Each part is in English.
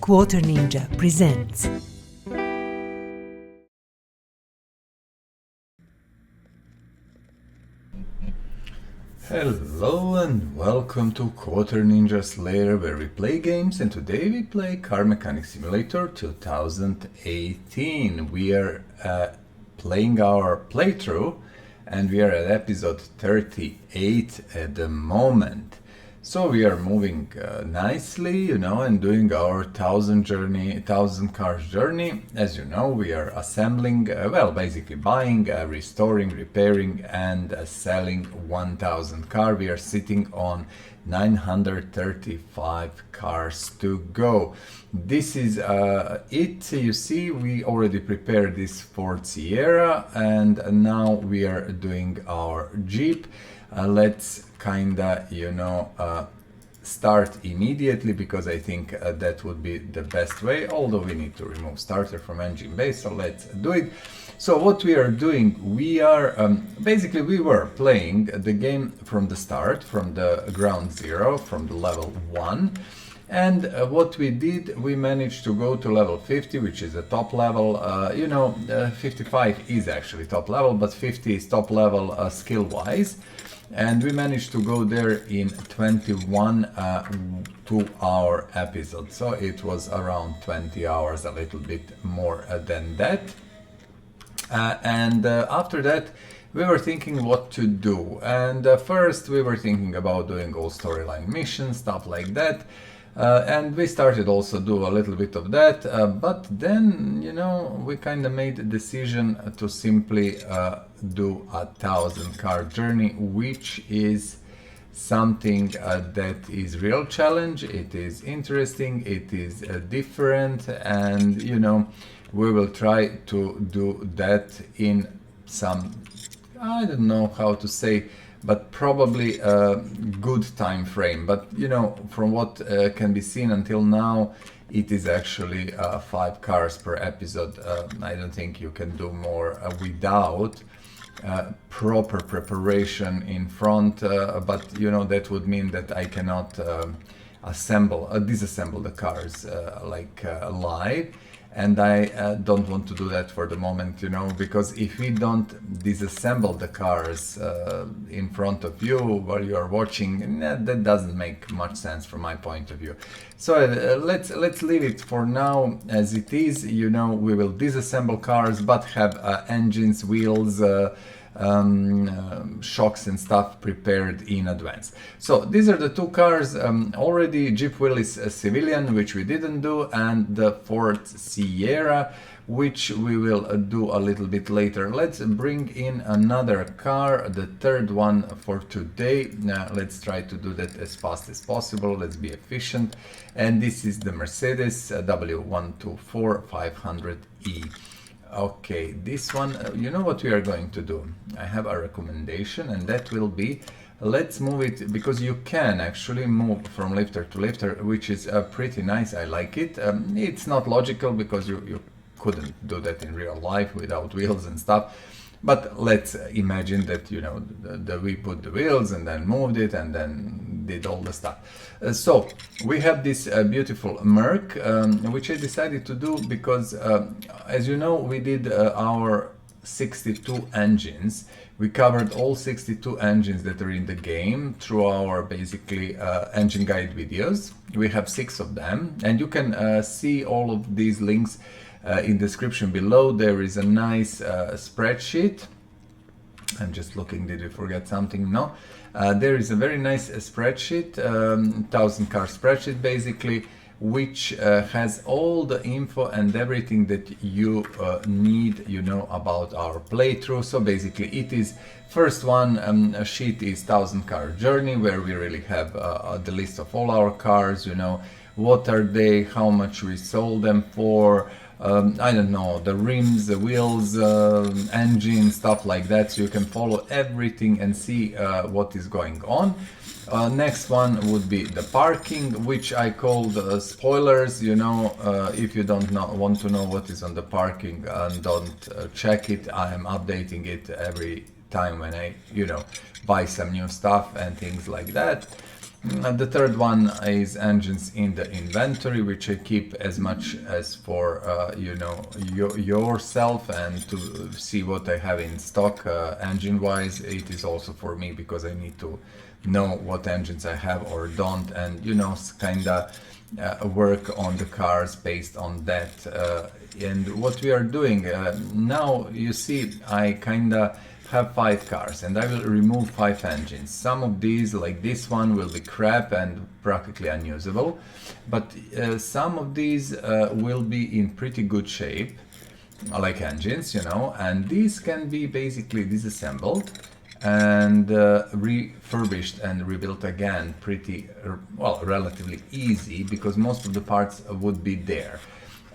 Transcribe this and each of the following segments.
Quarter Ninja presents. Hello and welcome to Quarter Ninja's Lair, where we play games, and today we play Car Mechanic Simulator 2018. We are playing our playthrough and we are at episode 38 at the moment. So we are moving nicely, and doing our 1000 cars journey. As you know, we are assembling, basically buying, restoring, repairing, and selling 1000 cars. We are sitting on 935 cars to go. This is it. You see, we already prepared this Ford Sierra, and now we are doing our Jeep. Let's kinda start immediately, because I think that would be the best way, although we need to remove starter from engine bay, so let's do it. So what we are doing, we are basically we were playing the game from the start, from the ground zero, from the level 1. And what we did, we managed to go to level 50, which is the top level. 55 is actually top level, but 50 is top level skill-wise. And we managed to go there in 21 2-hour episode. So it was around 20 hours, a little bit more than that. After that, we were thinking what to do. And first we were thinking about doing all storyline missions, stuff like that. And we started also do a little bit of that, but then, we kind of made a decision to simply do a 1000 car journey, which is something that is real challenge. It is interesting, it is different, and we will try to do that in some, I don't know how to say, but probably a good time frame. But from what can be seen until now, it is actually 5 cars per episode. I don't think you can do more without proper preparation in front, but that would mean that I cannot disassemble the cars live. And I don't want to do that for the moment, because if we don't disassemble the cars in front of you while you are watching, that doesn't make much sense from my point of view. So let's leave it for now as it is. We will disassemble cars, but have engines, wheels, shocks and stuff prepared in advance. So these are the 2 cars already: Jeep Willis Civilian, which we didn't do, and the Ford Sierra, which we will do a little bit later. Let's bring in another car, the 3rd one for today. Now let's try to do that as fast as possible. Let's be efficient. And this is the Mercedes W124 500E. Okay, this one, what we are going to do? I have a recommendation, and that will be, let's move it, because you can actually move from lifter to lifter, which is pretty nice. I like it. It's not logical, because you couldn't do that in real life without wheels and stuff. But let's imagine that, we put the wheels and then moved it and then did all the stuff. So we have this beautiful Merc, which I decided to do because, as you know, we did our 62 engines. We covered all 62 engines that are in the game through our basically engine guide videos. We have 6 of them, and you can see all of these links in the description below. There is a nice spreadsheet. I'm just looking, did we forget something? No. There is a very nice spreadsheet, 1000 car spreadsheet basically, which has all the info and everything that you need, about our playthrough. So basically it is, first one sheet is 1000 car journey, where we really have the list of all our cars, what are they, how much we sold them for, I don't know, the rims, the wheels, engine, stuff like that, so you can follow everything and see what is going on. Next one would be the parking, which I called spoilers. If you don't want to know what is on the parking, and don't check it, I am updating it every time when I buy some new stuff and things like that. The third one is engines in the inventory, which I keep as much as for you know, yourself, and to see what I have in stock engine wise. It is also for me because I need to know what engines I have or don't, and you know, kinda work on the cars based on that. And what we are doing now, you see, I kinda have 5 cars and I will remove 5 engines. Some of these, like this one, will be crap and practically unusable, but some of these will be in pretty good shape, like engines, you know, and these can be basically disassembled and refurbished and rebuilt again pretty, well, relatively easy, because most of the parts would be there.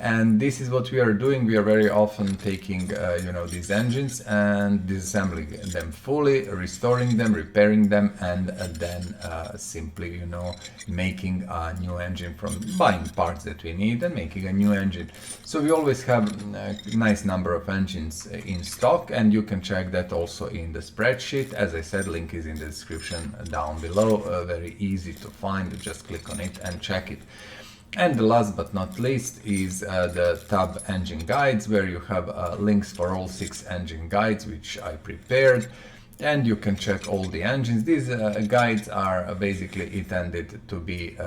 And this is what we are doing. We are very often taking, you know, these engines and disassembling them fully, restoring them, repairing them, and then simply, you know, making a new engine from buying parts that we need and making a new engine. So we always have a nice number of engines in stock, and you can check that also in the spreadsheet. As I said, link is in the description down below. Very easy to find. Just click on it and check it. And the last but not least is the tab engine guides, where you have links for all 6 engine guides which I prepared, and you can check all the engines. These guides are basically intended to be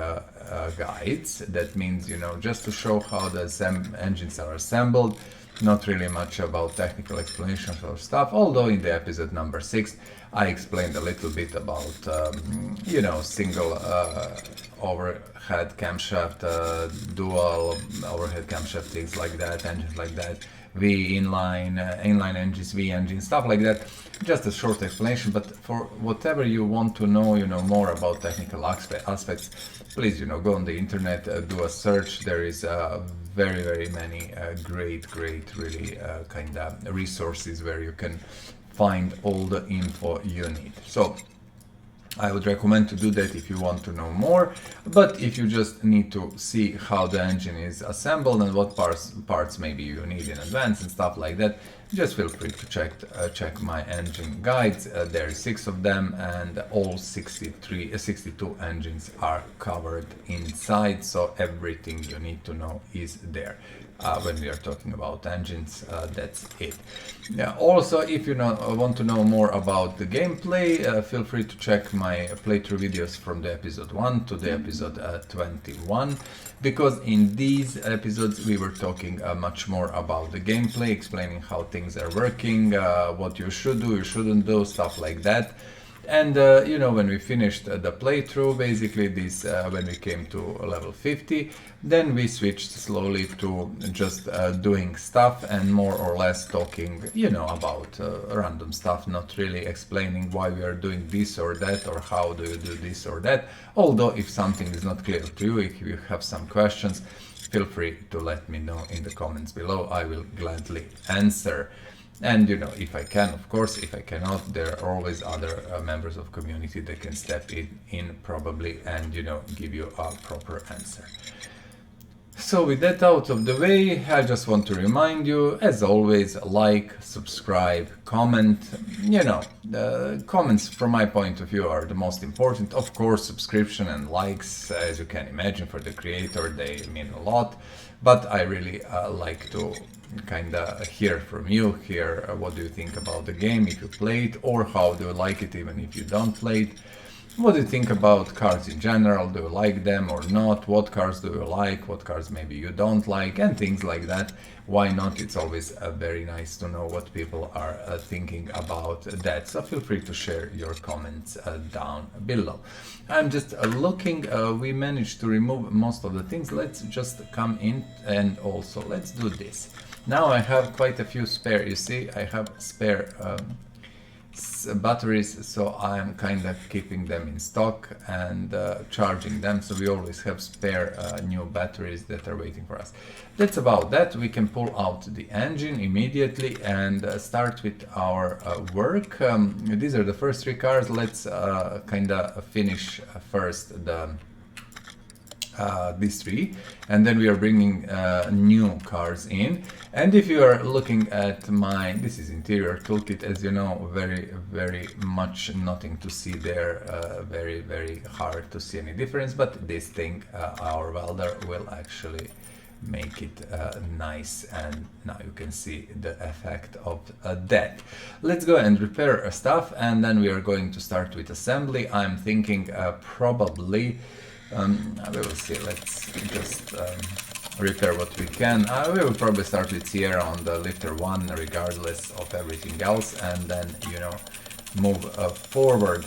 guides. That means, you know, just to show how the engines are assembled, not really much about technical explanations or stuff, although in the episode number 6 I explained a little bit about you know, single overhead camshaft, dual overhead camshaft, things like that, engines like that, V inline, inline engines, V engines, stuff like that. Just a short explanation, but for whatever you want to know, you know, more about technical aspects, please, you know, go on the internet, do a search. There is very many great really kind of resources where you can find all the info you need. So I would recommend to do that if you want to know more, but if you just need to see how the engine is assembled and what parts maybe you need in advance and stuff like that, just feel free to check my engine guides. There are 6 of them, and all 62 engines are covered inside, so everything you need to know is there. When we are talking about engines, that's it. Also, if you want to know more about the gameplay, feel free to check my playthrough videos from the episode 1 to the episode 21, because in these episodes we were talking much more about the gameplay, explaining how things are working, what you should do, you shouldn't do, stuff like that. And you know, when we finished the playthrough, basically this, when we came to level 50, then we switched slowly to just doing stuff and more or less talking, you know, about random stuff, not really explaining why we are doing this or that or how do you do this or that. Although if something is not clear to you, if you have some questions, feel free to let me know in the comments below. I will gladly answer. And you know, if I can, of course. If I cannot, there are always other members of community that can step in probably and, you know, give you a proper answer. So with that out of the way, I just want to remind you, as always, like, subscribe, comment. You know, the comments from my point of view are the most important. Of course, subscription and likes, as you can imagine, for the creator, they mean a lot. But I really like to kind of hear from you, hear what do you think about the game, if you play it, or how do you like it even if you don't play it. What do you think about cars in general? Do you like them or not? What cars do you like? What cars maybe you don't like? And things like that. Why not? It's always very nice to know what people are thinking about that. So feel free to share your comments down below. I'm just looking, we managed to remove most of the things. Let's just come in and also let's do this. Now I have quite a few spare, you see, I have spare batteries, so I'm kind of keeping them in stock and charging them, so we always have spare new batteries that are waiting for us. That's about that. We can pull out the engine immediately and start with our work. These are the first 3 cars. Let's kind of finish first the these three, and then we are bringing new cars in. And if you are looking at this is interior toolkit, as you know, very much nothing to see there, very hard to see any difference, but this thing, our welder will actually make it nice, and now you can see the effect of that. Let's go and repair stuff, and then we are going to start with assembly. I'm thinking probably we will see. Let's just repair what we can. We will probably start with Sierra on the lifter 1 regardless of everything else, and then, you know, move forward.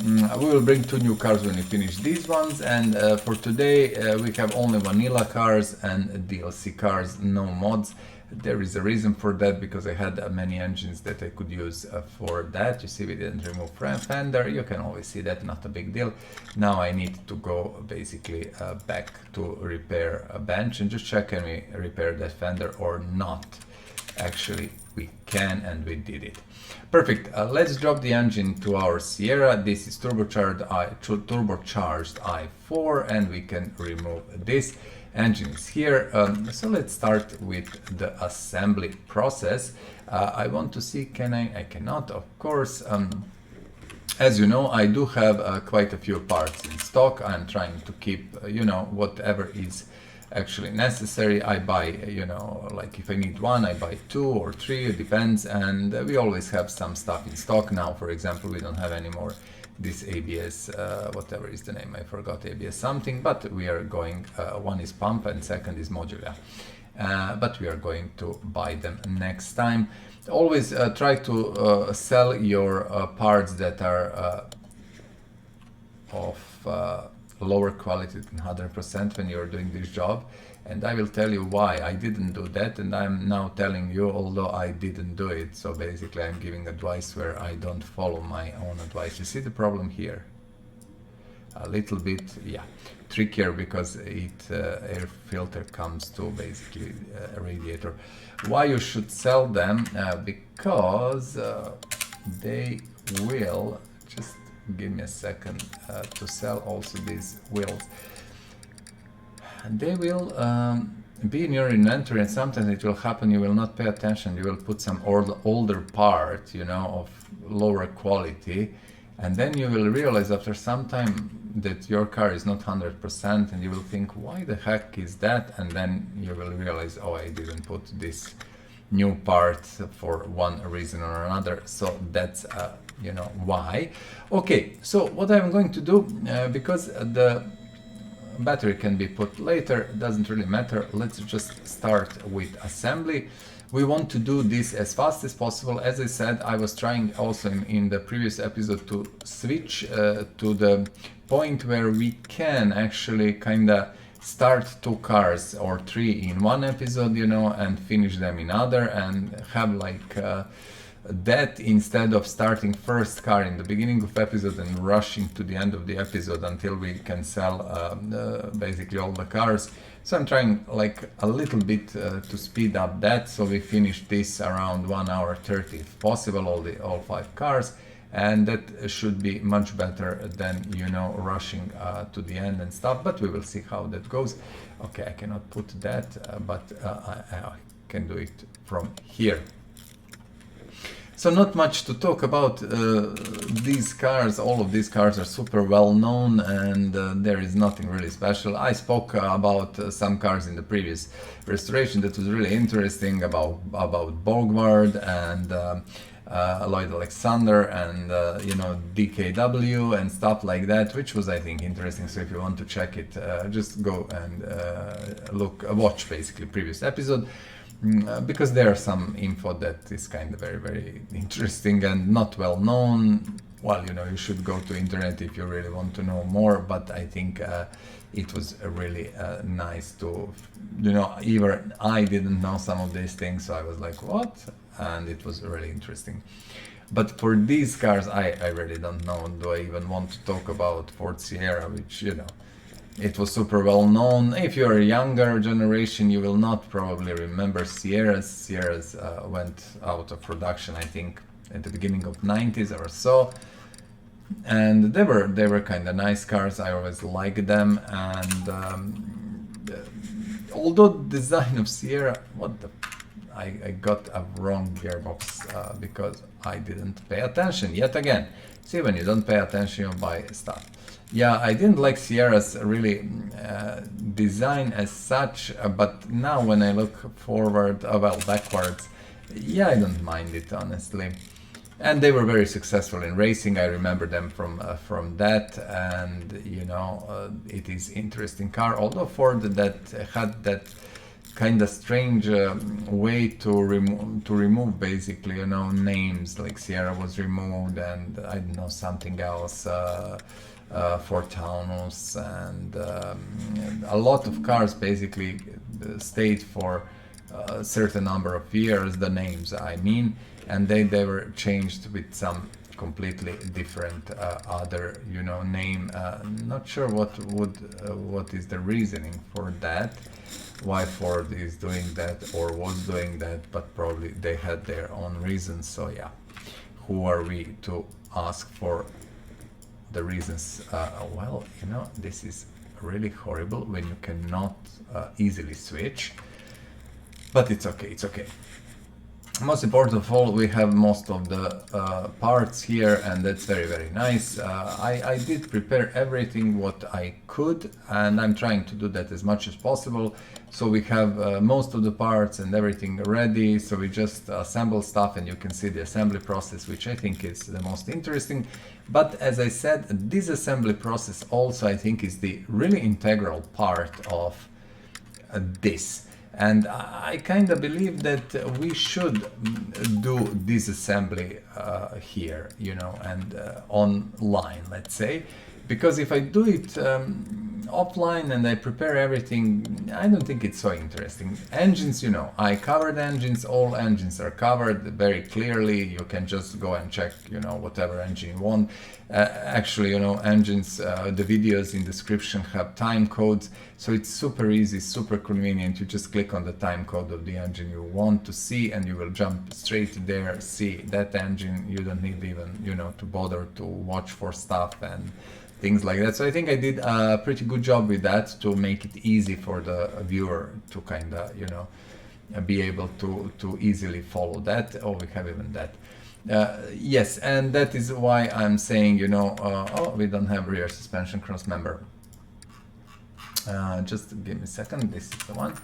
We will bring 2 new cars when we finish these ones, and for today we have only vanilla cars and DLC cars, no mods. There is a reason for that, because I had many engines that I could use for that. You see, we didn't remove fender. You can always see that, not a big deal. Now I need to go basically back to repair a bench and just check, can we repair that fender or not. Actually we can, and we did it. Perfect. Let's drop the engine to our Sierra. This is turbocharged i4, and we can remove this. Engine is here. So let's start with the assembly process. I want to see, can I cannot, of course. As you know, I do have quite a few parts in stock. I'm trying to keep, you know, whatever is actually necessary. I buy, you know, like if I need one, I buy 2 or 3, it depends, and we always have some stuff in stock. Now, for example, we don't have any more this ABS, whatever is the name, I forgot, ABS something, but we are going, one is pump and second is modular, but we are going to buy them next time. Always try to sell your parts that are of lower quality than 100% when you're doing this job, and I will tell you why I didn't do that, and I'm now telling you, although I didn't do it. So basically I'm giving advice where I don't follow my own advice. You see the problem here? A little bit, yeah, trickier, because air filter comes to basically a radiator. Why you should sell them? Because they will, just give me a second, to sell also these wheels. They will be in your inventory, and sometimes it will happen, you will not pay attention, you will put some older part, you know, of lower quality, and then you will realize after some time that your car is not 100%, and you will think, why the heck is that? And then you will realize, oh, I didn't put this new part for one reason or another. So that's you know why. Okay, so what I'm going to do, because the battery can be put later, doesn't really matter, let's just start with assembly. We want to do this as fast as possible. As I said, I was trying also in the previous episode to switch to the point where we can actually kind of start 2 cars or 3 in one episode, you know, and finish them in other, and have like that, instead of starting first car in the beginning of episode and rushing to the end of the episode until we can sell basically all the cars. So I'm trying like a little bit to speed up that, so we finish this around 1 hour 30 if possible, all 5 cars, and that should be much better than, you know, rushing to the end and stuff, but we will see how that goes. Okay, I cannot put that, but I can do it from here. So not much to talk about. These cars, all of these cars are super well known, and there is nothing really special. I spoke about some cars in the previous restoration that was really interesting, about Borgward and Lloyd Alexander and you know, DKW and stuff like that, which was, I think, interesting. So if you want to check it, just go and watch basically previous episode. Because there are some info that is kind of very interesting and not well known. Well, you know, you should go to internet if you really want to know more, but I think it was really nice to, you know, even I didn't know some of these things, so I was like, what? And it was really interesting. But for these cars, I really don't know. Do I even want to talk about Ford Sierra, which, you know, it was super well known. If you're a younger generation, you will not probably remember Sierras. Sierras went out of production, I think, at the beginning of 90s or so. and they were kind of nice cars. I always liked them, and although design of Sierra, I got a wrong gearbox because I didn't pay attention yet again. See, when you don't pay attention, you buy stuff. Yeah, I didn't like Sierra's really design as such, but now when I look forward, well, backwards, yeah, I don't mind it, honestly. And they were very successful in racing. I remember them from that, and you know, it is interesting car. Although Ford that had that kind of strange way to remove basically, you know, names, like Sierra was removed, and I don't know, something else. For Taunus, and a lot of cars basically stayed for a certain number of years, the names I mean, and they were changed with some completely different other, you know, name. Not sure what is the reasoning for that, why Ford is doing that or was doing that, but probably they had their own reasons. So yeah, who are we to ask for the reasons? Well, you know, this is really horrible when you cannot easily switch, but it's okay, it's okay. Most important of all, we have most of the parts here, and that's very nice. I did prepare everything what I could, and I'm trying to do that as much as possible. So we have most of the parts and everything ready, so we just assemble stuff, and you can see the assembly process, which I think is the most interesting. But as I said, this assembly process also I think is the really integral part of this. And I kind of believe that we should do disassembly here, you know, and online, let's say, because if I do it offline and I prepare everything, I don't think it's so interesting. Engines, you know, I covered engines, all engines are covered very clearly. You can just go and check, you know, whatever engine you want. Actually, you know, engines, the videos in description have time codes, so it's super easy, super convenient. You just click on the time code of the engine you want to see, and you will jump straight there, see that engine. You don't need even, you know, to bother to watch for stuff and things like that. So I think I did a pretty good job with that to make it easy for the viewer to kind of, you know, be able to easily follow that. Oh, we have even that. Yes, and that is why I'm saying, you know, oh, we don't have rear suspension cross member. Just give me a second, this is the one.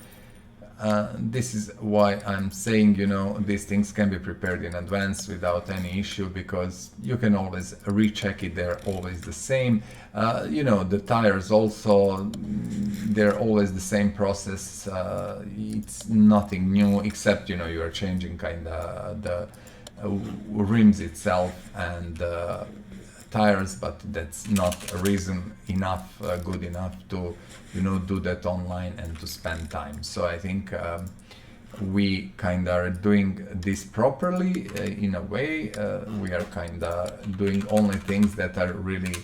This is why I'm saying, you know, these things can be prepared in advance without any issue, because you can always recheck it, they're always the same. You know, the tires also, they're always the same process. It's nothing new, except, you know, you are changing kind of the rims itself and tires, but that's not a reason enough, good enough to, you know, do that online and to spend time. So I think we kind of are doing this properly in a way. We are kind of doing only things that are really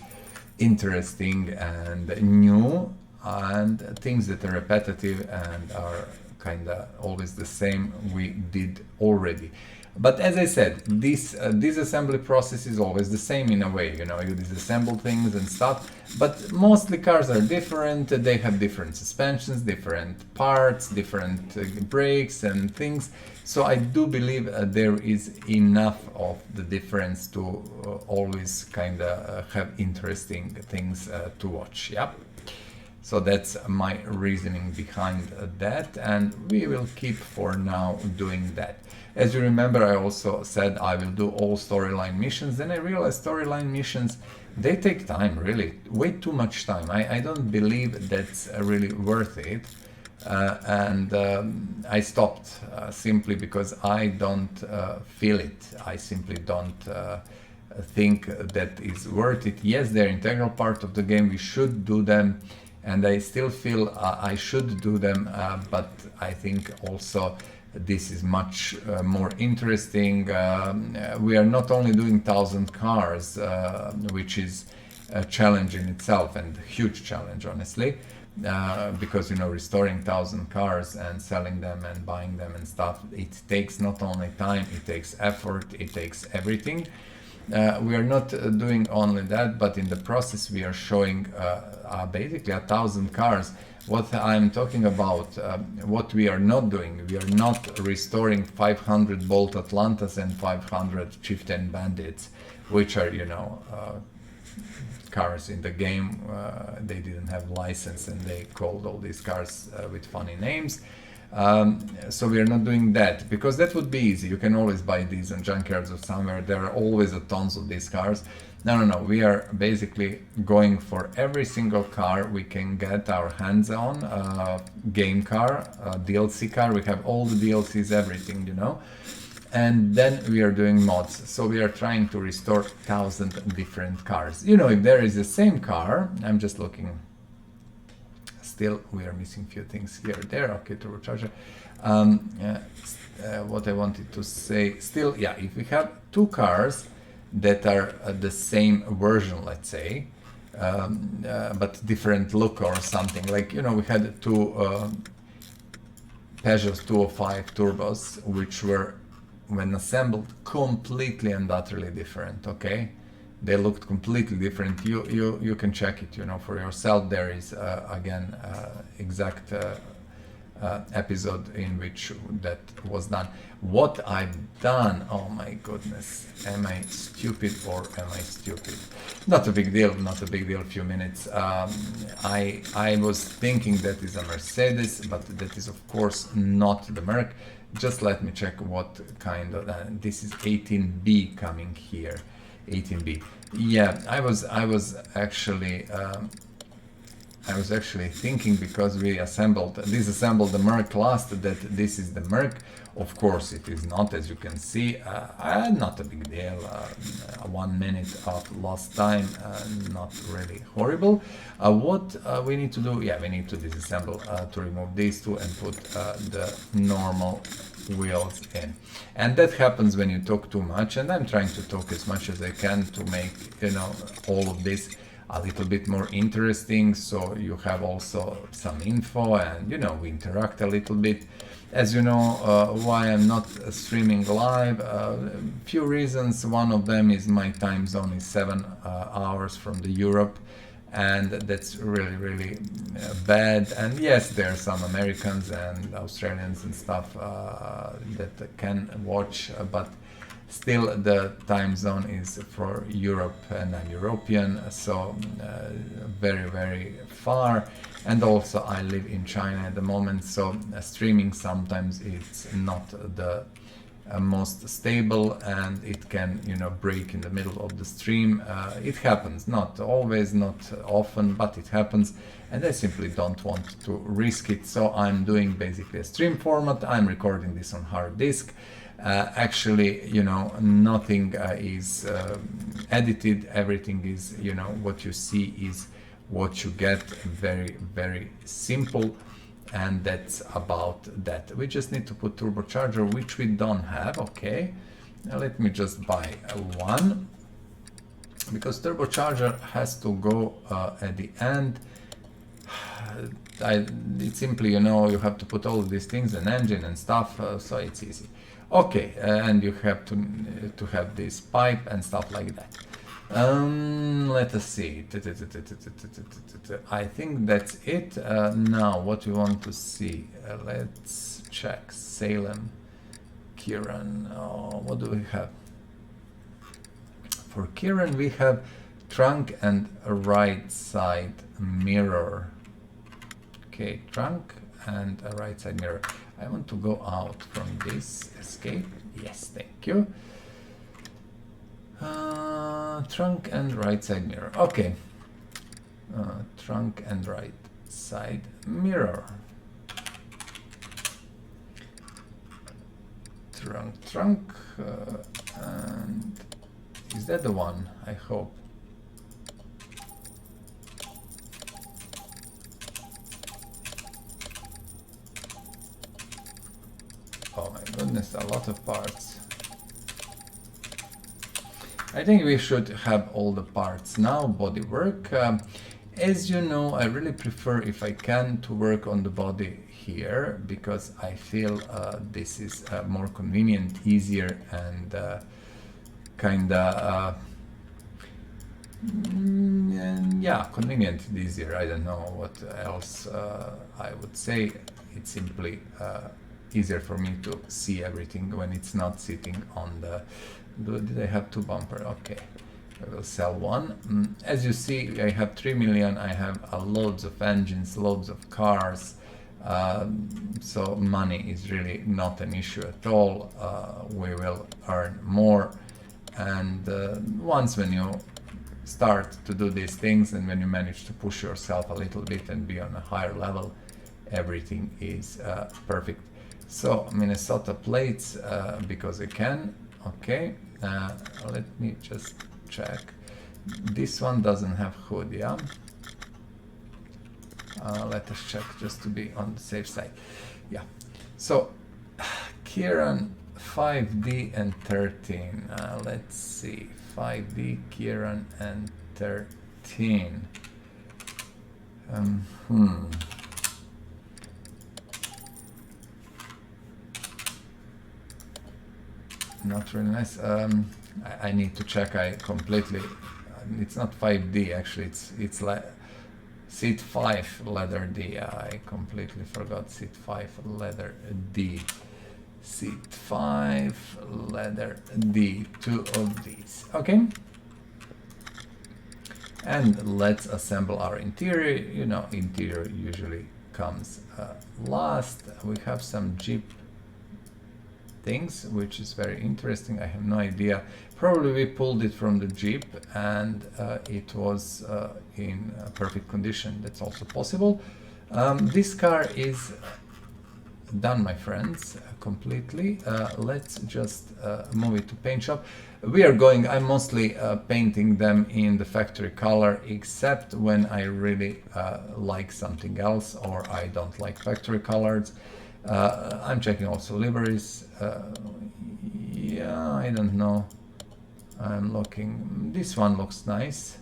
interesting and new, and things that are repetitive and are kind of always the same we did already. But as I said, this disassembly process is always the same in a way, you know, you disassemble things and stuff, but mostly cars are different, they have different suspensions, different parts, different brakes and things, so I do believe there is enough of the difference to always kind of have interesting things to watch, yeah? So that's my reasoning behind that, and we will keep for now doing that. As you remember, I also said I will do all storyline missions. Then I realized storyline missions, they take time, really, way too much time. I don't believe that's really worth it. And I stopped simply because I don't feel it. I simply don't think that is worth it. Yes, they're integral part of the game. We should do them. And I still feel I should do them, but I think also this is much more interesting. We are not only doing 1,000 cars, which is a challenge in itself, and a huge challenge, honestly, because, you know, restoring 1,000 cars and selling them and buying them and stuff, it takes not only time, it takes effort, it takes everything. We are not doing only that, but in the process we are showing basically 1,000 cars. What I'm talking about, what we are not doing, we are not restoring 500 Bolt Atlantas and 500 Chieftain Bandits, which are, you know, cars in the game. They didn't have license and they called all these cars with funny names. So we are not doing that, because that would be easy. You can always buy these on junkyards or somewhere. There are always a tons of these cars. No, we are basically going for every single car we can get our hands on, game car, DLC car. We have all the DLCs, everything, you know. And then we are doing mods. So we are trying to restore 1,000 different cars. You know, if there is the same car, I'm just looking. Still, we are missing a few things here, there. Okay, turbocharger. What I wanted to say, still, yeah, if we have two cars that are the same version, let's say, but different look or something, like, you know, we had two Peugeot 205 turbos, which were, when assembled, completely and utterly different, okay? They looked completely different. You can check it, you know, for yourself. There is again exact episode in which that was done. What I've done, oh my goodness, am I stupid or am I stupid? Not a big deal, not a big deal. Few minutes. I was thinking that is a Mercedes, but that is of course not the Merc. Just let me check what kind of. This is 18B coming here. 18B. Yeah, I was actually thinking, because we disassembled the Merc last, that this is the Merc. Of course it is not, as you can see. Not a big deal. 1 minute of lost time, not really horrible. What we need to do, yeah, we need to disassemble to remove these two and put the normal wheels in. And that happens when you talk too much, and I'm trying to talk as much as I can to make, you know, all of this a little bit more interesting, so you have also some info and, you know, we interact a little bit. As you know, why I'm not streaming live, few reasons. One of them is my time zone is 7 hours from the Europe, and that's really bad. And yes, there are some Americans and Australians and stuff that can watch, but still the time zone is for Europe, and I'm European, so very far. And also I live in China at the moment, so streaming sometimes it's not the most stable, and it can, you know, break in the middle of the stream. It happens, not always, not often, but it happens, and I simply don't want to risk it. So I'm doing basically a stream format. I'm recording this on hard disk. Actually, you know, nothing is edited. Everything is, you know, what you see is what you get. Very simple. And that's about that. We just need to put turbocharger, which we don't have. Okay, now let me just buy one, because turbocharger has to go at the end. It's simply, you know, you have to put all of these things, an engine and stuff, so it's easy. Okay, and you have to have this pipe and stuff like that. Let us see. I think that's it. Now what we want to see, let's check Salem Kieran. Oh, what do we have? For Kieran we have trunk and right side mirror. Okay, trunk and a right side mirror. I want to go out from this. Escape. Yes, thank you. Trunk and right side mirror. Okay. Trunk and right side mirror. Trunk. And is that the one? I hope. Oh my goodness, a lot of parts. I think we should have all the parts now. Bodywork. As you know, I really prefer, if I can, to work on the body here, because I feel this is more convenient, easier, and kinda yeah, convenient and easier. I don't know what else I would say. It's simply easier for me to see everything when it's not sitting on the... Did I have two bumper? Okay, I will sell one. As you see, I have 3 million. I have loads of engines, loads of cars. So money is really not an issue at all. We will earn more. And once when you start to do these things and when you manage to push yourself a little bit and be on a higher level, everything is perfect. So Minnesota plates, because I can. Okay, let me just check. This one doesn't have hood, yeah? Let us check just to be on the safe side. Yeah, so Kieran 5D and 13. Let's see, 5D, Kieran and 13. Not really nice. I need to check. I completely. It's not 5D actually. It's like seat 5 leather D. I completely forgot seat 5 leather D. Seat 5 leather D. Two of these. Okay. And let's assemble our interior. You know, interior usually comes last. We have some Jeep things, which is very interesting. I have no idea. Probably we pulled it from the Jeep and it was in perfect condition. That's also possible. This car is done, my friends, completely. Let's just move it to paint shop. We are going, I'm mostly painting them in the factory color, except when I really like something else or I don't like factory colors. I'm checking also liveries. Yeah, I don't know. I'm looking. This one looks nice.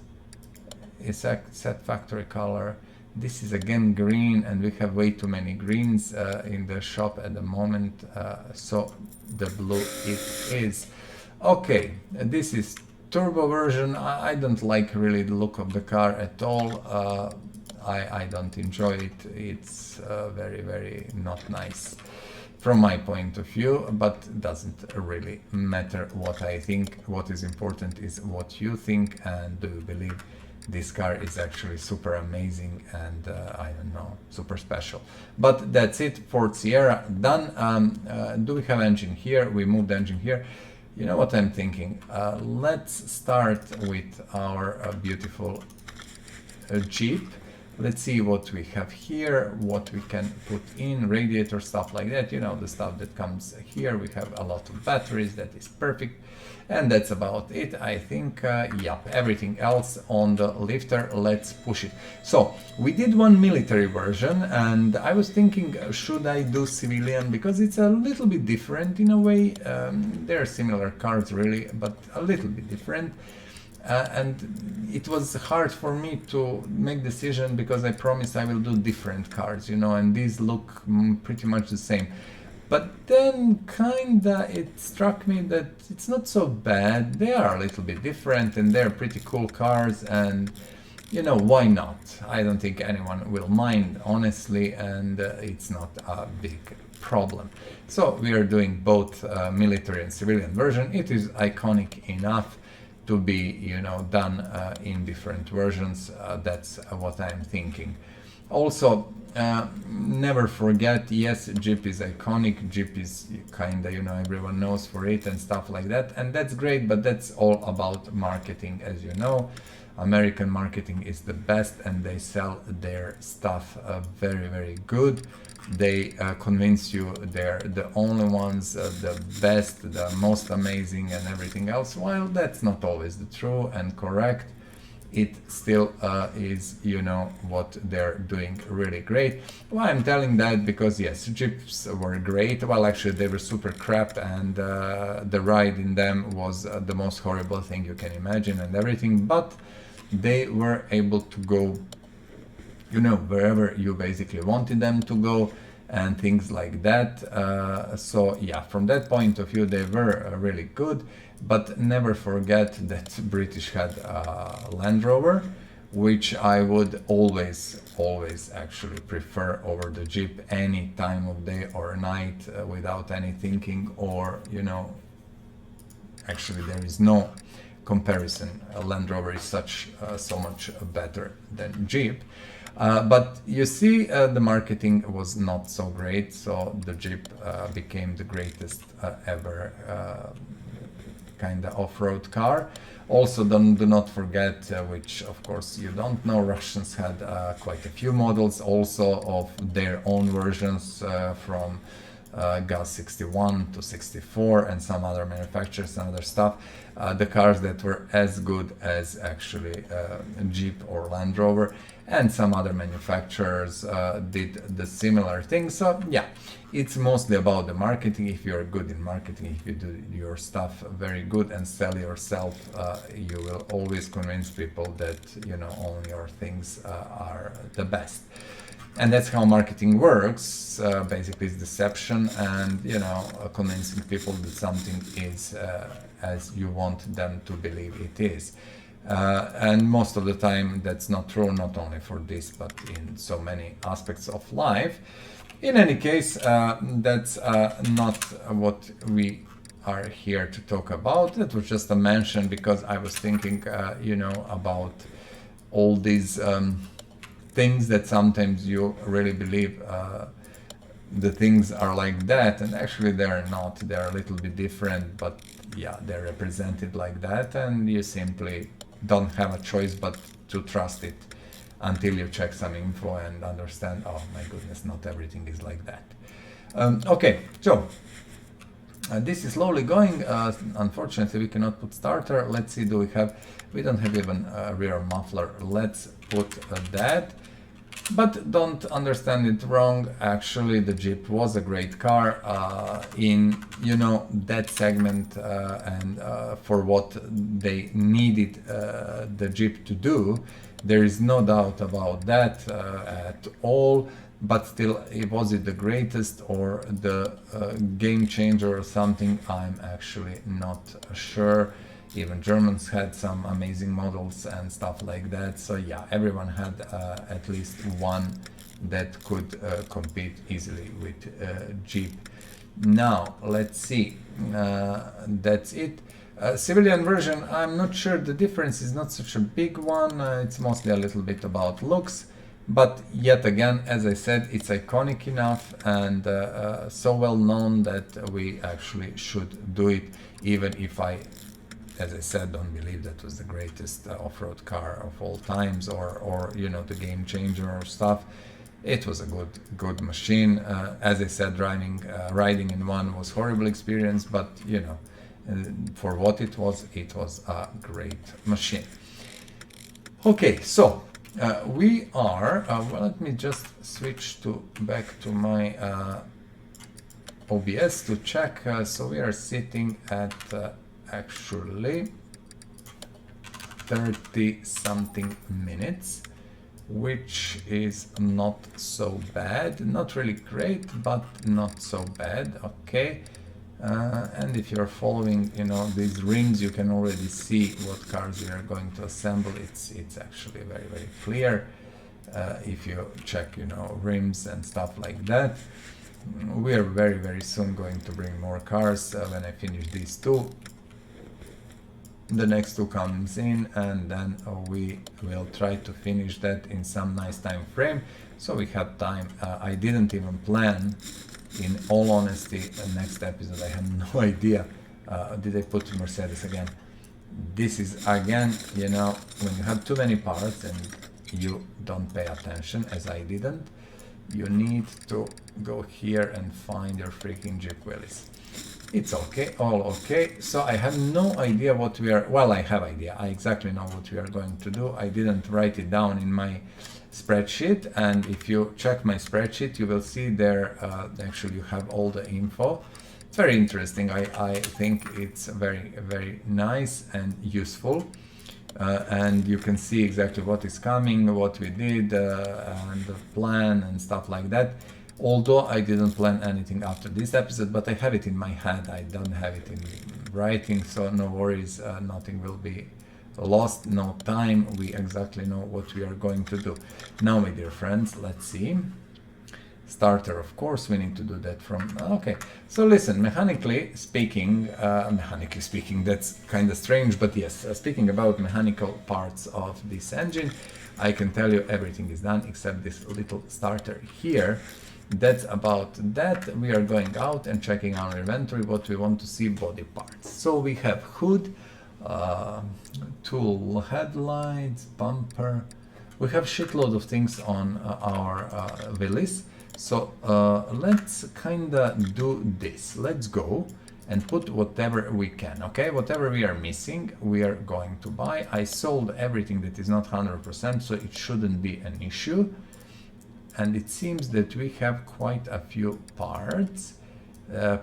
It's a set factory color. This is again green, and we have way too many greens in the shop at the moment. So the blue it is. Okay, this is turbo version. I don't like really the look of the car at all. I don't enjoy it. It's very, very not nice from my point of view, but it doesn't really matter what I think. What is important is what you think, and do you believe this car is actually super amazing and I don't know, super special. But that's it for Sierra, done. Do we have engine here? We moved the engine here. You know what I'm thinking? Let's start with our beautiful Jeep. Let's see what we have here, what we can put in, radiator, stuff like that, you know, the stuff that comes here. We have a lot of batteries, that is perfect. And that's about it, I think. Yep, everything else on the lifter, let's push it. So, we did one military version, and I was thinking, should I do civilian? Because it's a little bit different in a way. They're similar cars, really, but a little bit different. And it was hard for me to make decision because I promised I will do different cars, you know, and these look pretty much the same. But then kinda it struck me that it's not so bad. They are a little bit different and they're pretty cool cars, and you know, why not? I don't think anyone will mind, honestly, and it's not a big problem. So we are doing both military and civilian version. It is iconic enough to be, you know, done in different versions. That's what I'm thinking. Also, never forget, yes, Jeep is iconic. Jeep is kinda, you know, everyone knows for it and stuff like that, and that's great, but that's all about marketing, as you know. American marketing is the best, and they sell their stuff very, very good. They convince you they're the only ones, the best, the most amazing and everything else. While that's not always the true and correct, it still is, you know, what they're doing really great. Well, I'm telling that because yes, Jeeps were great. Well, actually they were super crap, and the ride in them was the most horrible thing you can imagine and everything, but they were able to go, you know, wherever you basically wanted them to go, and things like that. So yeah, from that point of view, they were really good. But never forget that British had Land Rover, which I would always actually prefer over the Jeep any time of day or night, without any thinking, or you know, actually there is no comparison. Land Rover is so much better than Jeep. But you see, the marketing was not so great, so the Jeep became the greatest ever kind of off-road car. Also, do not forget, which of course you don't know, Russians had quite a few models also of their own versions, from GAZ 61 to 64 and some other manufacturers and other stuff. The cars that were as good as actually Jeep or Land Rover, and some other manufacturers did the similar thing. So yeah, it's mostly about the marketing. If you're good in marketing, if you do your stuff very good and sell yourself, you will always convince people that, you know, only your things are the best. And that's how marketing works. Basically, it's deception, and you know, convincing people that something is as you want them to believe it is. And most of the time, that's not true. Not only for this, but in so many aspects of life. In any case, that's not what we are here to talk about. That was just a mention because I was thinking, you know, about all these. Things that sometimes you really believe the things are like that, and actually they're not. They're a little bit different, but yeah, they're represented like that, and you simply don't have a choice but to trust it until you check some info and understand, oh my goodness, not everything is like that. Okay, so this is slowly going. Unfortunately, we cannot put starter. Let's see, we don't have even a rear muffler. Let's put that. But don't understand it wrong. Actually, the Jeep was a great car in, you know, that segment, and for what they needed the Jeep to do. There is no doubt about that at all. But still, was it the greatest or the game changer or something? I'm actually not sure. Even Germans had some amazing models and stuff like that. So yeah, everyone had at least one that could compete easily with Jeep. Now, let's see. That's it. Civilian version, I'm not sure. The difference is not such a big one. It's mostly a little bit about looks. But yet again, as I said, it's iconic enough and so well known that we actually should do it, even if I, as I said, don't believe that was the greatest off-road car of all times, or you know, the game changer or stuff. It was a good machine. As I said, riding in one was horrible experience, but you know, for what it was a great machine. Okay, so we are. Well, let me just switch back to my OBS to check. So we are sitting at actually 30 something minutes, which is not so bad. Not really great, but not so bad. Okay. And if you're following, you know, these rims, you can already see what cars we are going to assemble. It's actually very, very clear. If you check, you know, rims and stuff like that. We are very, very soon going to bring more cars when I finish these two. The next two comes in, and then we will try to finish that in some nice time frame, so we have time. I didn't even plan, in all honesty, the next episode. I have no idea. Did I put Mercedes again? This is again, you know, when you have too many parts and you don't pay attention, as I didn't, you need to go here and find your freaking Jeep Willis. It's okay, all okay. So I have no idea what we are, well, I have idea. I exactly know what we are going to do. I didn't write it down in my spreadsheet, and if you check my spreadsheet, you will see there, actually you have all the info. It's very interesting. I think it's very, very nice and useful. And you can see exactly what is coming, what we did, and the plan and stuff like that. Although I didn't plan anything after this episode, but I have it in my head, I don't have it in writing, so no worries, nothing will be lost, no time, we exactly know what we are going to do. Now, my dear friends, let's see. Starter, of course, we need to do that from, okay. So listen, mechanically speaking, that's kind of strange, but yes, speaking about mechanical parts of this engine, I can tell you everything is done except this little starter here. That's about that. We are going out and checking our inventory, what we want to see, body parts. So we have hood, tool headlights, bumper. We have shitload of things on our Willis. So let's kinda do this. Let's go and put whatever we can, okay? Whatever we are missing, we are going to buy. I sold everything that is not 100%, so it shouldn't be an issue. And it seems that we have quite a few parts.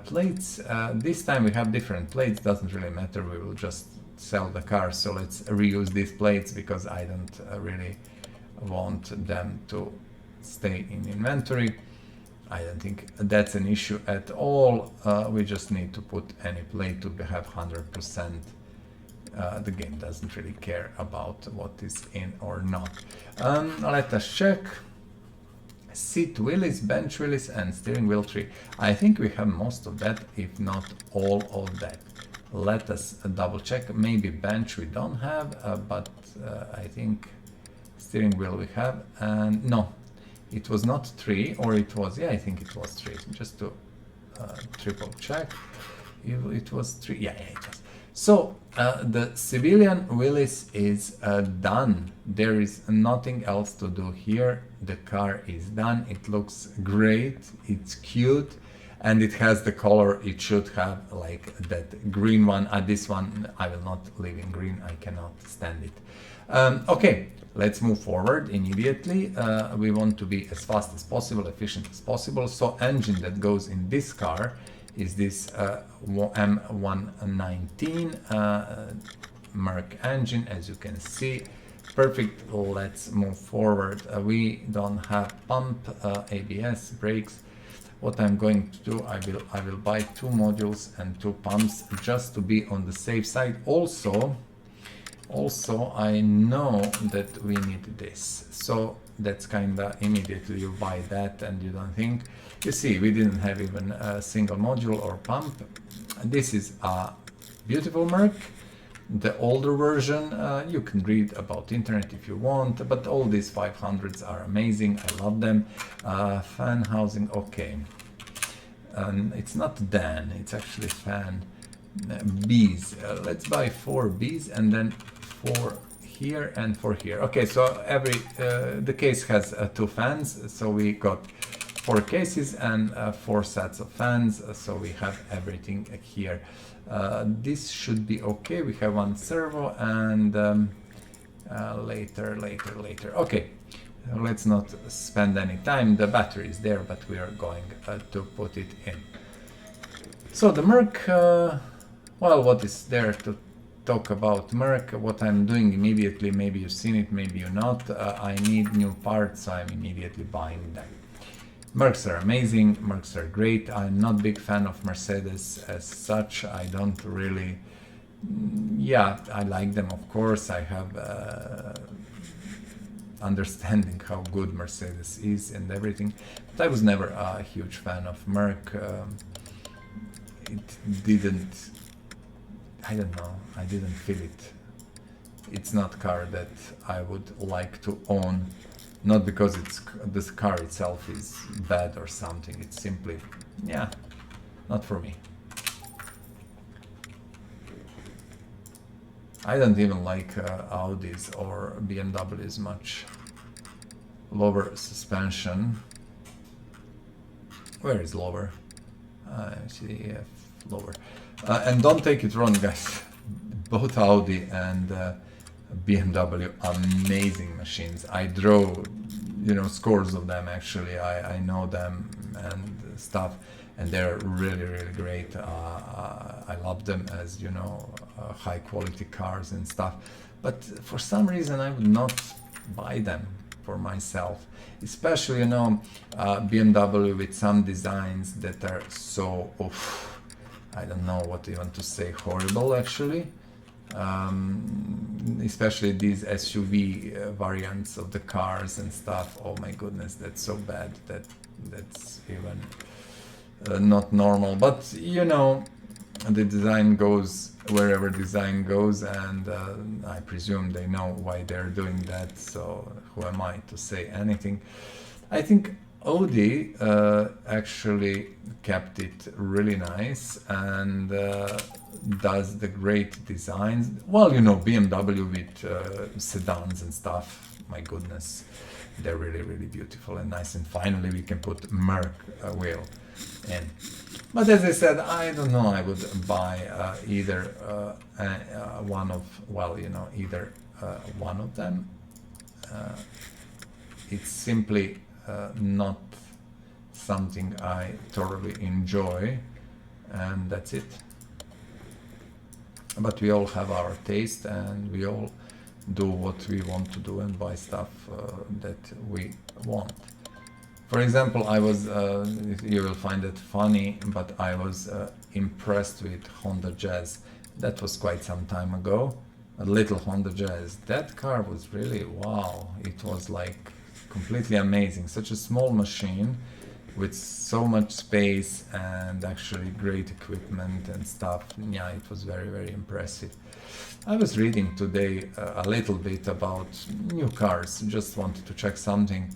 Plates, this time we have different plates, doesn't really matter, we will just sell the car. So let's reuse these plates because I don't really want them to stay in inventory. I don't think that's an issue at all. We just need to put any plate to have 100%. The game doesn't really care about what is in or not. Let us check. Seat Willis, bench Willis, and steering wheel tree. I think we have most of that, if not all of that. Let us double check. Maybe bench we don't have, but I think steering wheel we have. And no, it was not 3, or it was, yeah, I think it was 3. Just to triple check. It was 3, yeah, it was. So the Civilian Willis is done. There is nothing else to do here. The car is done. It looks great. It's cute. And it has the color it should have, like that green one. This one I will not leave in green. I cannot stand it. Okay, let's move forward immediately. We want to be as fast as possible, efficient as possible. So engine that goes in this car is this M119 Merc engine, as you can see. Perfect. Let's move forward. We don't have pump, ABS, brakes. What I'm going to do, I will buy 2 modules and 2 pumps just to be on the safe side. Also I know that we need this, so that's kinda immediately you buy that and you don't think. You see, we didn't have even a single module or pump. This is a beautiful Merc. The older version, you can read about internet if you want, but all these 500s are amazing. I love them. Fan housing, okay. It's not Dan, it's actually fan. Bs. Let's buy 4 Bs and then 4 here and 4 here. Okay, so every the case has 2 fans, so we got 4 cases and 4 sets of fans, so we have everything here. This should be okay. We have 1 servo and later. Okay, let's not spend any time. The battery is there, but we are going to put it in. So the Merc, well, what is there to talk about Merc? What I'm doing immediately, maybe you've seen it, maybe you're not. I need new parts, so I'm immediately buying them. Mercs are amazing, Mercs are great. I'm not a big fan of Mercedes as such. I don't really, yeah, I like them, of course. I have understanding how good Mercedes is and everything, but I was never a huge fan of Merc. It didn't, I don't know, I didn't feel it. It's not a car that I would like to own. Not because this car itself is bad or something, it's simply, yeah, not for me. I don't even like Audis or BMWs much. Lower suspension. Where is lower? See, lower. And don't take it wrong, guys. Both Audi and BMW, amazing machines. I drove, you know, scores of them actually. I know them and stuff, and they're really great. I love them as, you know, high quality cars and stuff. But for some reason I would not buy them for myself. Especially, you know, BMW with some designs that are so, oof, I don't know what even to say, horrible actually. Especially these SUV variants of the cars and stuff. Oh my goodness, that's so bad that that's even not normal. But you know, the design goes wherever design goes, and I presume they know why they're doing that. So who am I to say anything? I think Audi actually kept it really nice and does the great designs. Well, you know, BMW with sedans and stuff, my goodness, they're really, really beautiful and nice. And finally we can put Merc wheel in. But as I said, I don't know, I would buy either one of, well, you know, either one of them. It's simply not something I thoroughly enjoy, and that's it. But we all have our taste, and we all do what we want to do and buy stuff that we want. For example, I was, you will find it funny, but I was impressed with Honda Jazz. That was quite some time ago. A little Honda Jazz. That car was really, wow. It was like completely amazing. Such a small machine with so much space and actually great equipment and stuff. Yeah, it was very, very impressive. I was reading today a little bit about new cars, just wanted to check something.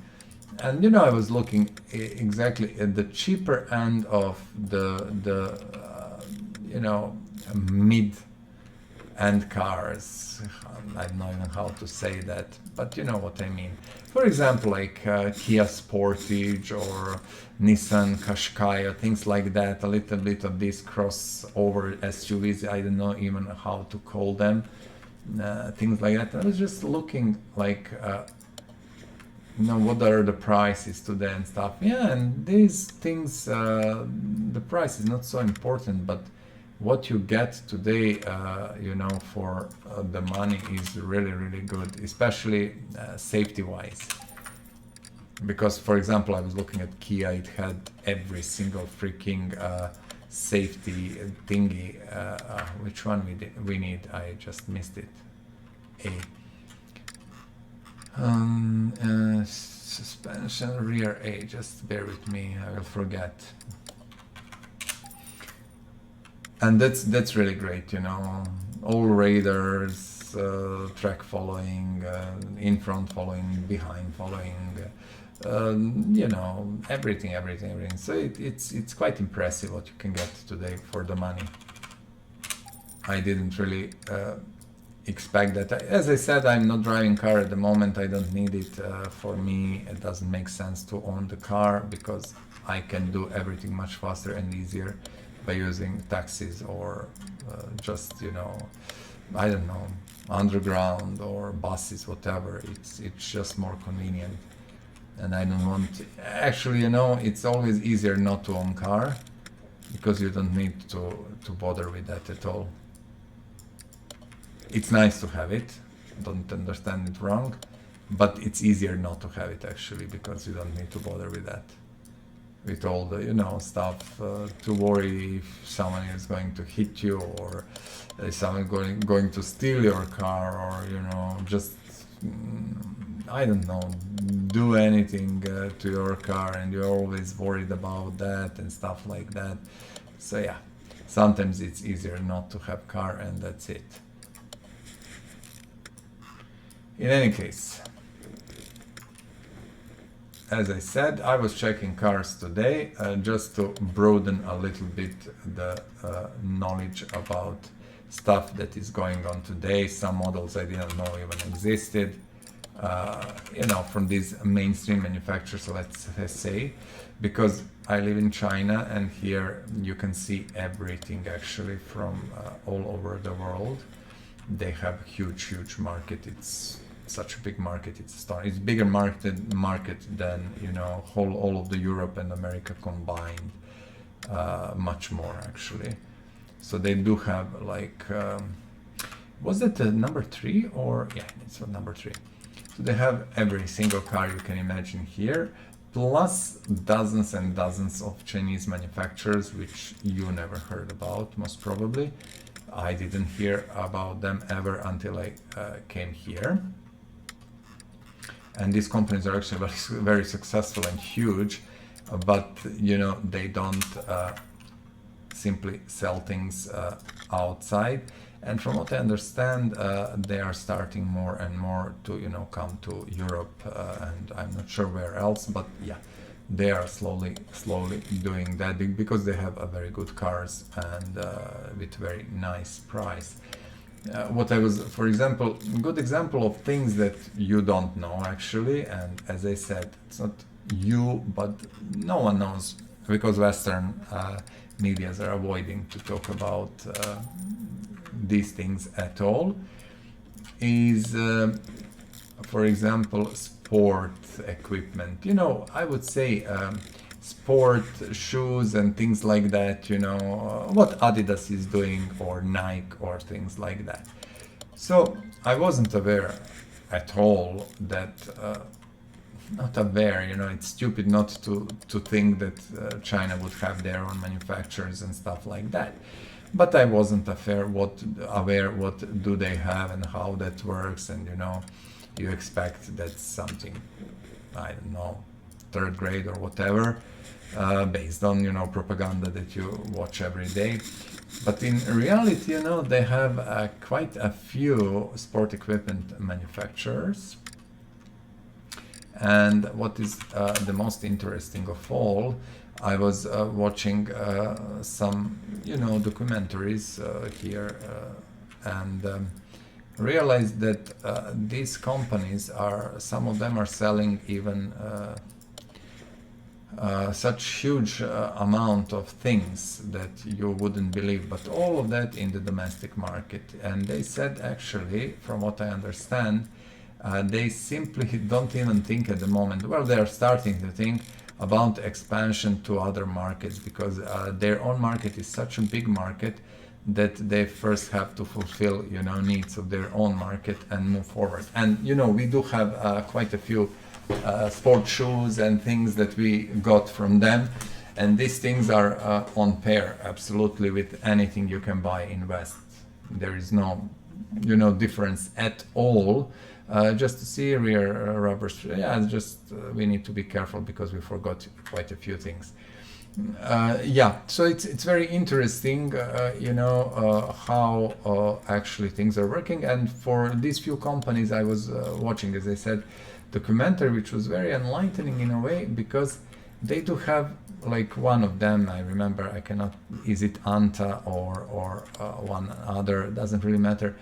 And you know, I was looking exactly at the cheaper end of the you know, mid-end cars. I don't know even how to say that, but you know what I mean. For example, like Kia Sportage or Nissan Qashqai or things like that. A little bit of these crossover SUVs. I don't know even how to call them. Things like that. I was just looking like. You know, what are the prices today and stuff. Yeah, and these things, the price is not so important, but what you get today, you know, for the money is really, really good, especially safety-wise. Because, for example, I was looking at Kia, it had every single freaking safety thingy. Which one we need? I just missed it. Suspension rear A, just bear with me, I will forget. And that's really great, you know, all radars, track following, in front following, behind following, you know, everything. So it's quite impressive what you can get today for the money. I didn't really expect that. As I said, I'm not driving car at the moment. I don't need it. For me, it doesn't make sense to own the car because I can do everything much faster and easier by using taxis or just, you know, I don't know, underground or buses, whatever. It's just more convenient. And I don't want to, actually, you know, it's always easier not to own car because you don't need to bother with that at all. It's nice to have it, don't understand it wrong, but it's easier not to have it actually because you don't need to bother with that. With all the, you know, stuff to worry if someone is going to hit you or is someone going to steal your car or, you know, just, I don't know, do anything to your car and you're always worried about that and stuff like that. So yeah, sometimes it's easier not to have car and that's it. In any case, as I said, I was checking cars today just to broaden a little bit the knowledge about stuff that is going on today. Some models I didn't know even existed, you know, from these mainstream manufacturers, let's say, because I live in China and here you can see everything actually from all over the world. They have huge market. It's such a big market. It's bigger market than, you know, all of the Europe and America combined, much more actually. So they do have like was it number 3 or yeah, it's number 3. So they have every single car you can imagine here, plus dozens and dozens of Chinese manufacturers, which you never heard about, most probably. I didn't hear about them ever until I came here. And these companies are actually very, very successful and huge, but you know, they don't simply sell things outside. And from what I understand, they are starting more and more to, you know, come to Europe, and I'm not sure where else, but yeah, they are slowly doing that because they have a very good cars and with very nice price. What I was, for example, good example of things that you don't know actually, and as I said, it's not you, but no one knows because Western medias are avoiding to talk about these things at all, is for example sport equipment. You know, I would say sport shoes and things like that, you know, what Adidas is doing or Nike or things like that. So I wasn't aware at all that, not aware, you know, it's stupid not to think that China would have their own manufacturers and stuff like that. But I wasn't aware what do they have and how that works, and you know, you expect that's something, I don't know, third grade or whatever, based on, you know, propaganda that you watch every day. But in reality, you know, they have quite a few sport equipment manufacturers. And what is the most interesting of all, I was watching some, you know, documentaries here and realized that these companies are, some of them are selling even such huge amount of things that you wouldn't believe, but all of that in the domestic market. And they said actually, from what I understand, they simply don't even think at the moment, well, they're starting to think about expansion to other markets, because their own market is such a big market that they first have to fulfill, you know, needs of their own market and move forward. And you know, we do have quite a few sport shoes and things that we got from them, and these things are on par absolutely with anything you can buy in West. There is no, you know, difference at all. Just to see rear rubbers, yeah, just we need to be careful because we forgot quite a few things. Yeah, so it's very interesting, you know, how actually things are working. And for these few companies I was watching, as I said, documentary, which was very enlightening in a way, because they do have, like, one of them, I remember, I cannot, is it Anta or one other, doesn't really matter.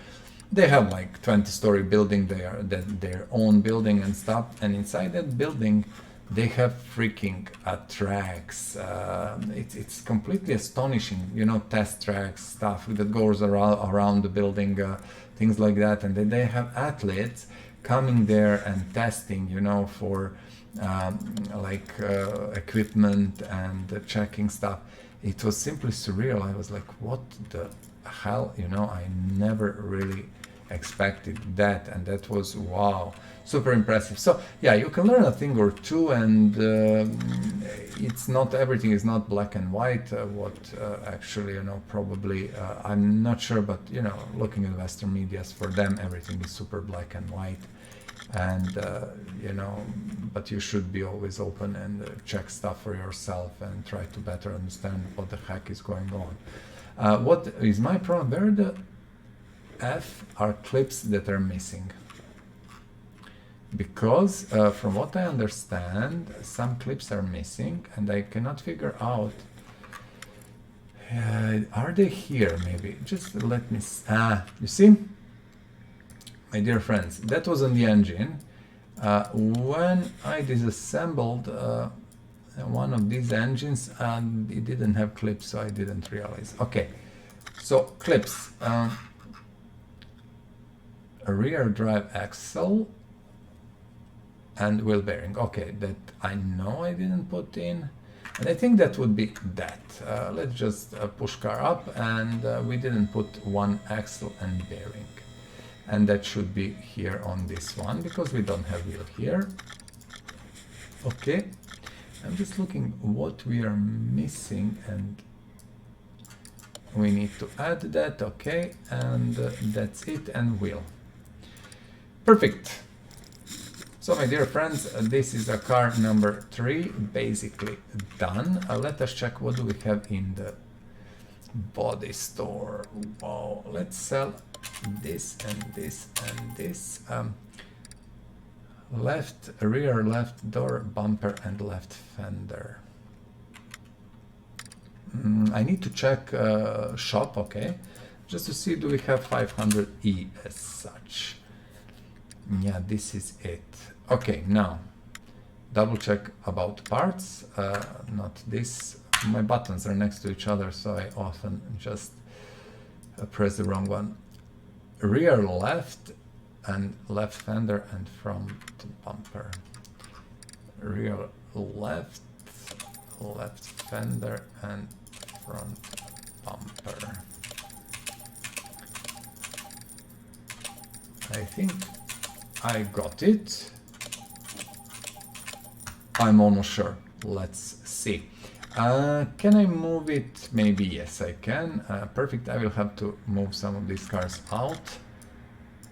They have like 20-story building there, their own building and stuff, and inside that building they have freaking tracks. It's completely astonishing, you know, test tracks, stuff that goes around the building, things like that. And then they have athletes coming there and testing, you know, for equipment and checking stuff. It was simply surreal. I was like, what the hell, you know, I never really expected that, and that was, wow, super impressive. So yeah, you can learn a thing or two, and it's not, everything is not black and white. What actually, you know, probably I'm not sure, but you know, looking at Western medias, for them everything is super black and white, and you know, but you should be always open and check stuff for yourself and try to better understand what the heck is going on. What is my problem? Where the F are clips that are missing, because from what I understand, some clips are missing and I cannot figure out, are they here? Maybe just let me you see, my dear friends, that was on the engine. When I disassembled one of these engines, and it didn't have clips, so I didn't realize. Okay, so clips, a rear drive axle and wheel bearing. Okay, that I know I didn't put in, and I think that would be that. Let's just push car up, and we didn't put one axle and bearing. and that should be here on this one because we don't have wheel here. Okay, I'm just looking what we are missing, and we need to add that. Okay, and that's it, and wheel. Perfect. So my dear friends, this is a car number 3 basically done. Let us check what do we have in the body store. Wow, let's sell this and this and this. Rear left door bumper and left fender. I need to check shop, okay, just to see do we have 500E as such. Yeah, this is it. Okay, now double check about parts. Not this. My buttons are next to each other, so I often just press the wrong one. Rear left and left fender and front bumper. Rear left, left fender and front bumper. I think I got it. I'm almost sure. Let's see. Can I move it? Maybe yes, I can. Perfect. I will have to move some of these cars out.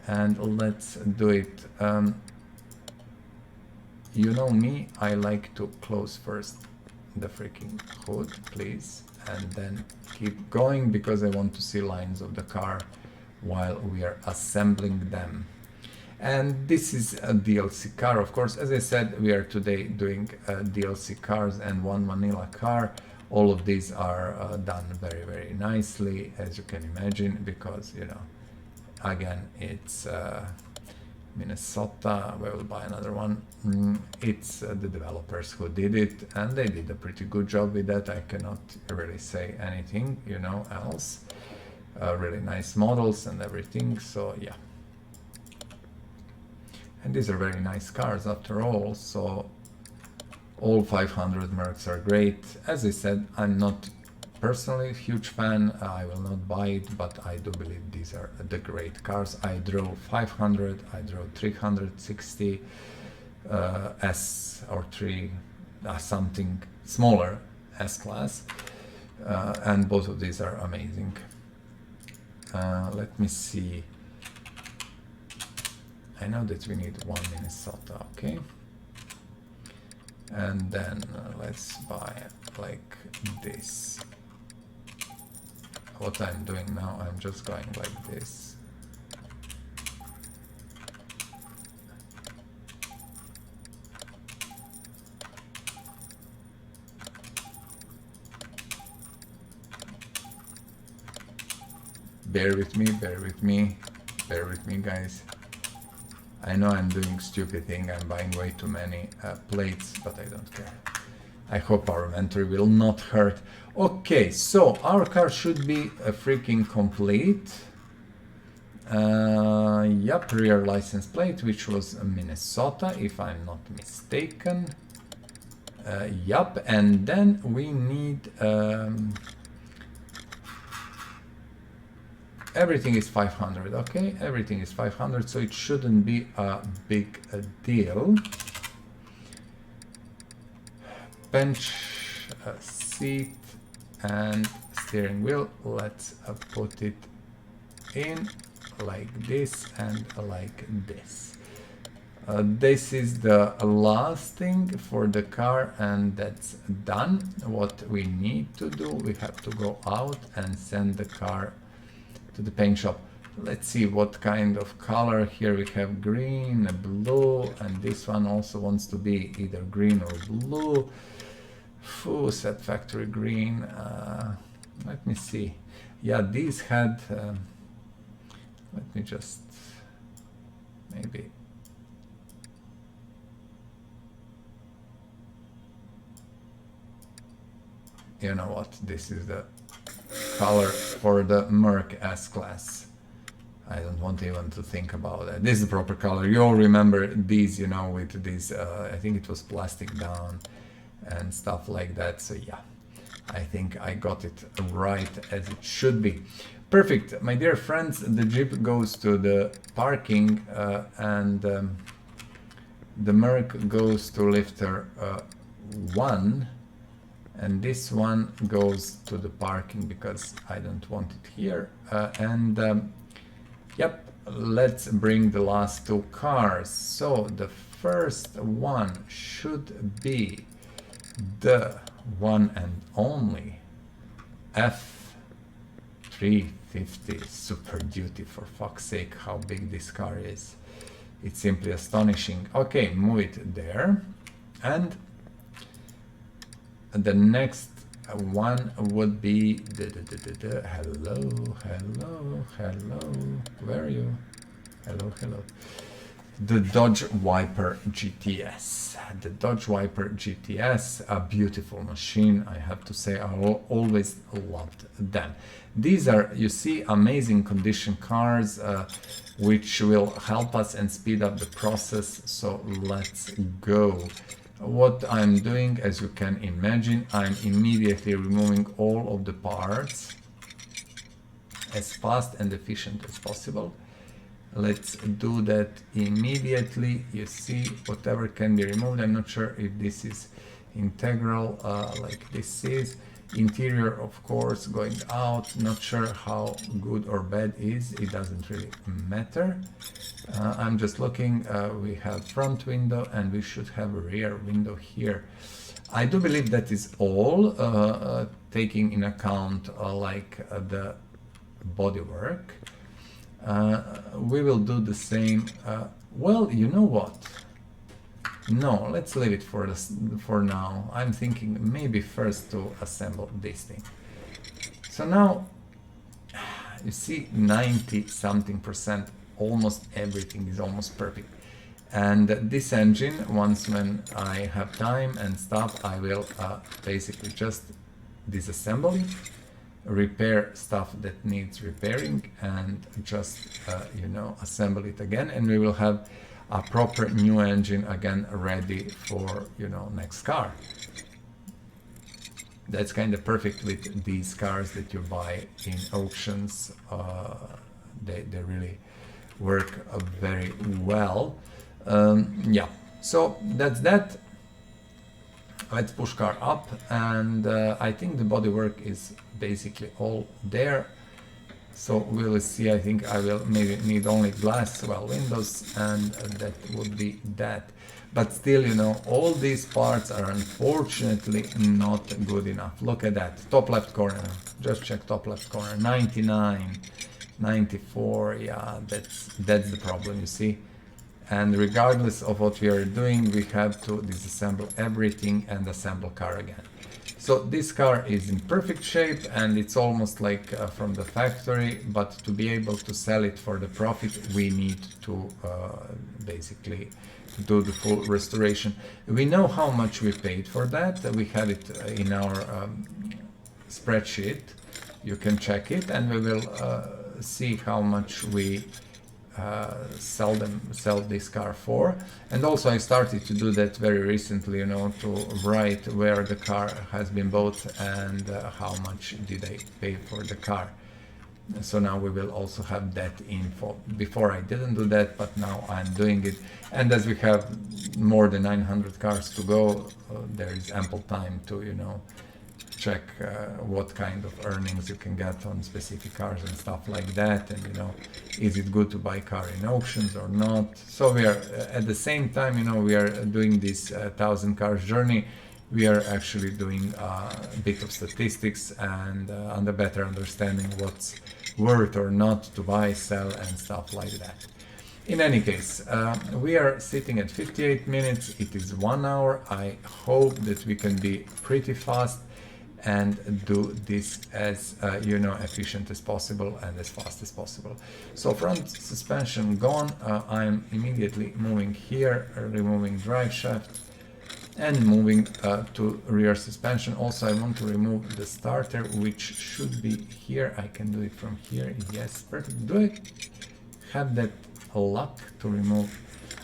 And let's do it. You know me, I like to close first the freaking hood, please. And then keep going because I want to see lines of the car while we are assembling them. And this is a DLC car, of course. As I said, we are today doing DLC cars and one vanilla car. All of these are done very, very nicely, as you can imagine, because, you know, again, it's Minnesota. We will buy another one. It's the developers who did it, and they did a pretty good job with that. I cannot really say anything, you know, else. Really nice models and everything, so yeah. And these are very nice cars after all, so all 500 Mercs are great. As I said, I'm not personally a huge fan, I will not buy it, but I do believe these are the great cars. I drove 500, I drove 360 S or 3, something smaller S-Class, and both of these are amazing. Let me see. I know that we need one Minnesota, okay? And then let's buy like this. What I'm doing now, I'm just going like this. Bear with me, bear with me, bear with me, guys. I know I'm doing stupid thing, I'm buying way too many plates, but I don't care. I hope our inventory will not hurt. Okay, so our car should be freaking complete. Yep, rear license plate, which was Minnesota, if I'm not mistaken. Yep, and then we need... everything is 500, okay? Everything is 500, so it shouldn't be a big deal. Bench, seat, and steering wheel. Let's put it in like this and like this. This is the last thing for the car, and that's done. What we need to do, we have to go out and send the car to the paint shop. Let's see what kind of color. Here we have green, blue, and this one also wants to be either green or blue. Full set factory green. Let me see. Yeah, these had let me just maybe you know what, this is the color for the Merc S-Class. I don't want even to think about that. This is the proper color. You all remember these, you know, with this, I think it was plastic down and stuff like that. So yeah, I think I got it right as it should be. Perfect, my dear friends, the Jeep goes to the parking and the Merc goes to lifter 1, and this one goes to the parking because I don't want it here. Yep, let's bring the last two cars. So the first one should be the one and only F350 Super Duty. For fuck's sake, how big this car is. It's simply astonishing. Okay, move it there. And the next one would be hello, where are you? Hello. The Dodge Viper GTS. The Dodge Viper GTS, a beautiful machine, I have to say. I always loved them. These are, you see, amazing condition cars which will help us and speed up the process. So let's go. What I'm doing, as you can imagine, I'm immediately removing all of the parts as fast and efficient as possible. Let's do that immediately. You see, whatever can be removed. I'm not sure if this is integral like this is. Interior, of course, going out. Not sure how good or bad is. It doesn't really matter. I'm just looking. We have front window and we should have a rear window here. I do believe that is all, taking in account the bodywork. We will do the same. Well, you know what? No, let's leave it for now. I'm thinking maybe first to assemble this thing. So now, you see, 90-something%, almost everything is almost perfect. And this engine, once when I have time and stuff, I will basically just disassemble it, repair stuff that needs repairing, and just assemble it again, and we will have a proper new engine again ready for next car. That's kind of perfect with these cars that you buy in auctions. They really work very well. Yeah, so that's that. Let's push car up, and I think the bodywork is basically all there. So we will see. I think I will maybe need only glass, windows, and that would be that. But still, all these parts are unfortunately not good enough. Look at that, top left corner. Just check top left corner, 99, 94. Yeah, that's the problem, you see. And regardless of what we are doing, we have to disassemble everything and assemble car again. So this car is in perfect shape and it's almost like from the factory, but to be able to sell it for the profit, we need to basically do the full restoration. We know how much we paid for that. We have it in our spreadsheet. You can check it, and we will see how much we sell this car for. And also I started to do that very recently, to write where the car has been bought and how much did I pay for the car. So now we will also have that info. Before I didn't do that, but now I'm doing it. And as we have more than 900 cars to go, there is ample time to check what kind of earnings you can get on specific cars and stuff like that, and is it good to buy car in auctions or not. So we are at the same time, we are doing this 1,000 cars journey. We are actually doing a bit of statistics and under better understanding what's worth or not to buy, sell, and stuff like that. In any case, we are sitting at 58 minutes. It is 1 hour. I hope that we can be pretty fast and do this as efficient as possible and as fast as possible. So front suspension gone. I'm immediately moving here, removing drive shaft, and moving to rear suspension. Also, I want to remove the starter, which should be here. I can do it from here. Yes, perfect. Do I have that luck to remove?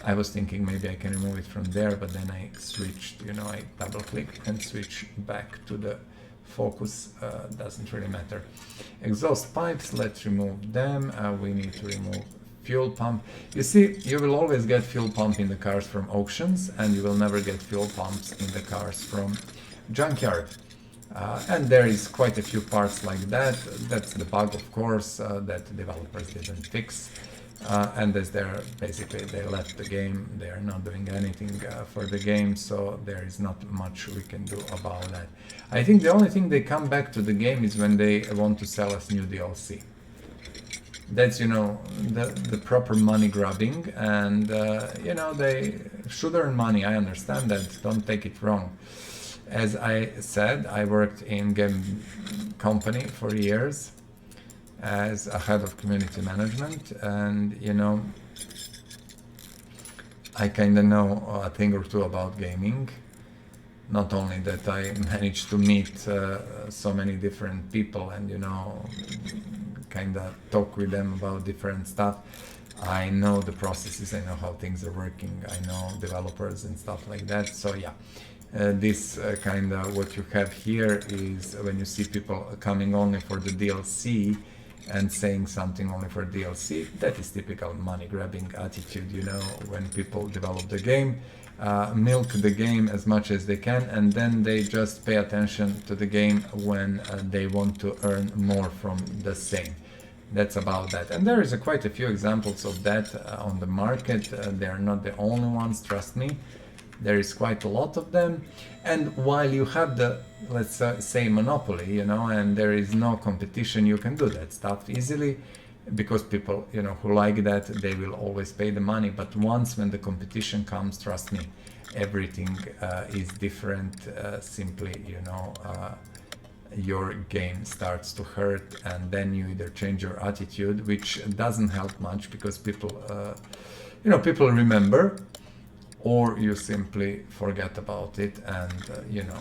I was thinking maybe I can remove it from there, but then I switched, I double click and switch back to the focus, doesn't really matter. Exhaust pipes, let's remove them. We need to remove fuel pump. You see, you will always get fuel pump in the cars from auctions, and you will never get fuel pumps in the cars from junkyard. And there is quite a few parts like that. That's the bug, of course, that developers didn't fix. And as they're basically, they left the game, they are not doing anything for the game, so there is not much we can do about that. I think the only thing they come back to the game is when they want to sell us new DLC. That's, you know, the proper money grabbing, and you know, they should earn money. I understand that, don't take it wrong. As I said, I worked in game company for years as a head of community management, and you know, I kind of know a thing or two about gaming. Not only that, I managed to meet so many different people and, you know, kind of talk with them about different stuff. I know the processes, I know how things are working, I know developers and stuff like that. So yeah, this kind of what you have here is when you see people coming only for the DLC and saying something only for DLC, that is typical money grabbing attitude, you know, when people develop the game, milk the game as much as they can, and then they just pay attention to the game when they want to earn more from the same. That's about that. And there is quite a few examples of that on the market. They are not the only ones, trust me. There is quite a lot of them. And while you have the, let's say, monopoly, you know, and there is no competition, you can do that stuff easily, because people, you know, who like that, they will always pay the money. But once when the competition comes, trust me, everything is different. Simply, you know, your game starts to hurt, and then you either change your attitude, which doesn't help much, because people, you know, people remember, or you simply forget about it and, you know,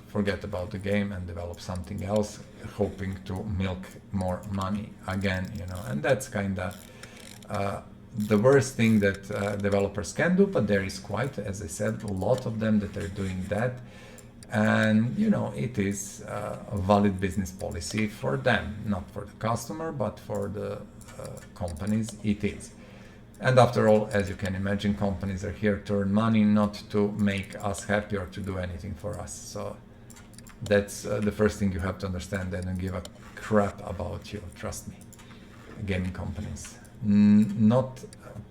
forget about the game and develop something else, hoping to milk more money again, you know. And that's kind of the worst thing that developers can do, but there is quite, as I said, a lot of them that are doing that. And, you know, it is a valid business policy for them, not for the customer, but for the companies it is. And after all, as you can imagine, companies are here to earn money, not to make us happy or to do anything for us. So that's the first thing you have to understand. They don't give a crap about you, trust me. Gaming companies.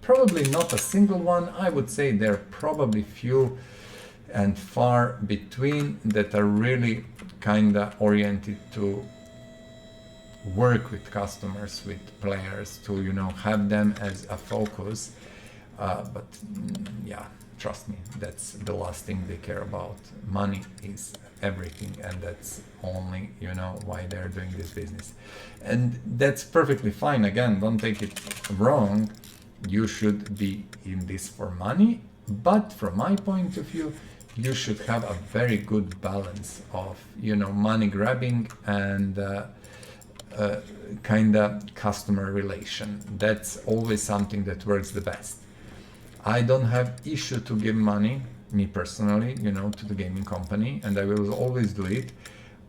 Probably not a single one. I would say there are probably few and far between that are really kind of oriented to work with customers, with players, to, you know, have them as a focus. But yeah, trust me, that's the last thing they care about. Money is everything, and that's only, you know, why they're doing this business. And that's perfectly fine. Again, don't take it wrong. You should be in this for money, but from my point of view, you should have a very good balance of, you know, money grabbing and kind of customer relation. That's always something that works the best. I don't have issue to give money, me personally, you know, to the gaming company, and I will always do it,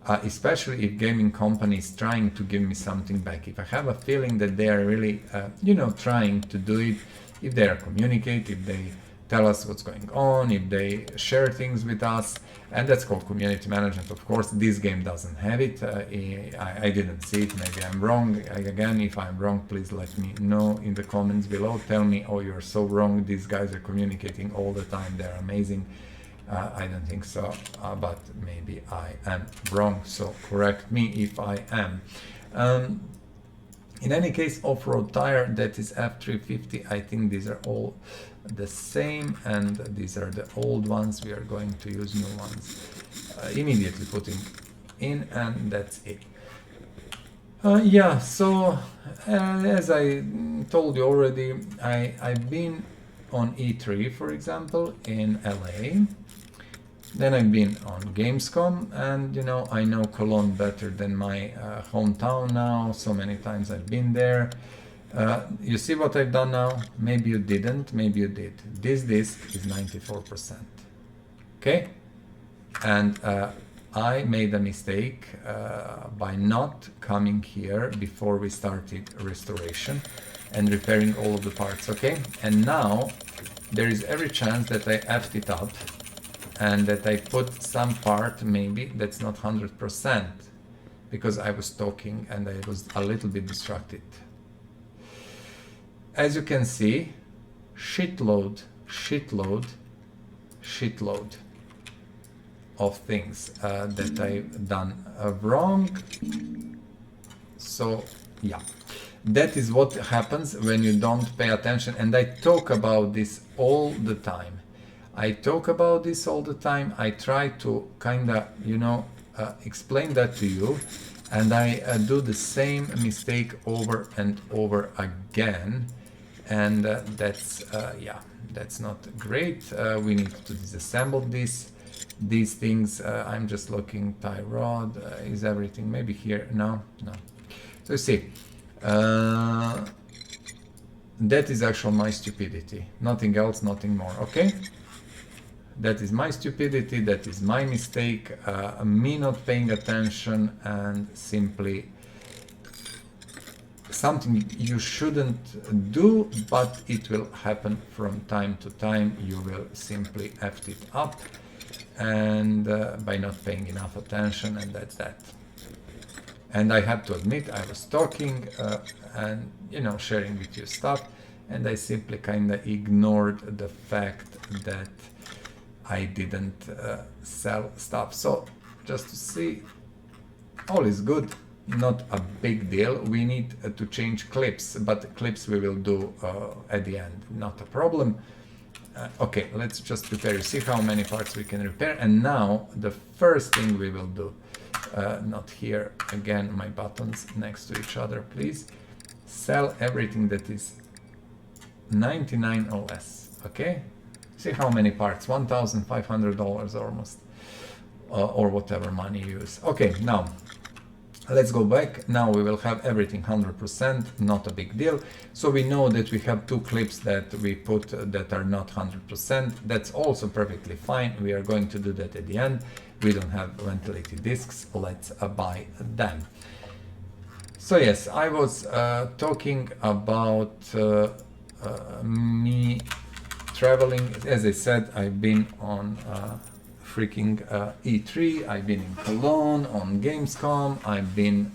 especially if gaming company is trying to give me something back. If I have a feeling that they are really, you know, trying to do it, if they are communicate, if they tell us what's going on, if they share things with us, and that's called community management. Of course, this game doesn't have it. I didn't see it. Maybe I'm wrong. Again, if I'm wrong, please let me know in the comments below. Tell me, oh, you're so wrong. These guys are communicating all the time. They're amazing. I don't think so, but maybe I am wrong. So correct me if I am. In any case, off-road tire, that is F350. I think these are all the same, and these are the old ones. We are going to use new ones. Immediately putting in, and that's it. Yeah, so as I told you already, I've been on E3, for example, in LA. Then I've been on Gamescom, and, you know, I know Cologne better than my hometown now. So many times I've been there. You see what I've done now? Maybe you didn't, maybe you did. This disc is 94%. Okay? And I made a mistake by not coming here before we started restoration and repairing all of the parts, okay? And now there is every chance that I effed it up and that I put some part maybe that's not 100% because I was talking and I was a little bit distracted. As you can see, shitload of things that I've done wrong. So yeah, that is what happens when you don't pay attention, and I talk about this all the time. I try to kind of, you know, explain that to you, and I do the same mistake over and over again, and that's yeah, that's not great. We need to disassemble these things. I'm just looking. Tie rod, is everything maybe here? No. So you see, that is actually my stupidity, nothing else, nothing more, okay? That is my stupidity, that is my mistake, me not paying attention, and simply something you shouldn't do, but it will happen from time to time. You will simply F it up, and by not paying enough attention, and that's that. And I have to admit, I was talking and, you know, sharing with you stuff, and I simply kind of ignored the fact that I didn't sell stuff. So just to see, all is good, not a big deal. We need to change clips, but clips we will do at the end, not a problem. Okay, let's just prepare. You see how many parts we can repair, and now the first thing we will do, not here again, my buttons next to each other, please. Sell everything that is 99 or less, okay? See how many parts, $1,500 almost, or whatever money you use. Okay, now let's go back. Now we will have everything 100%, not a big deal. So we know that we have two clips that we put that are not 100%. That's also perfectly fine. We are going to do that at the end. We don't have ventilated discs. Let's buy them. So yes, I was talking about me traveling. As I said, I've been on freaking E3, I've been in Cologne, on Gamescom, I've been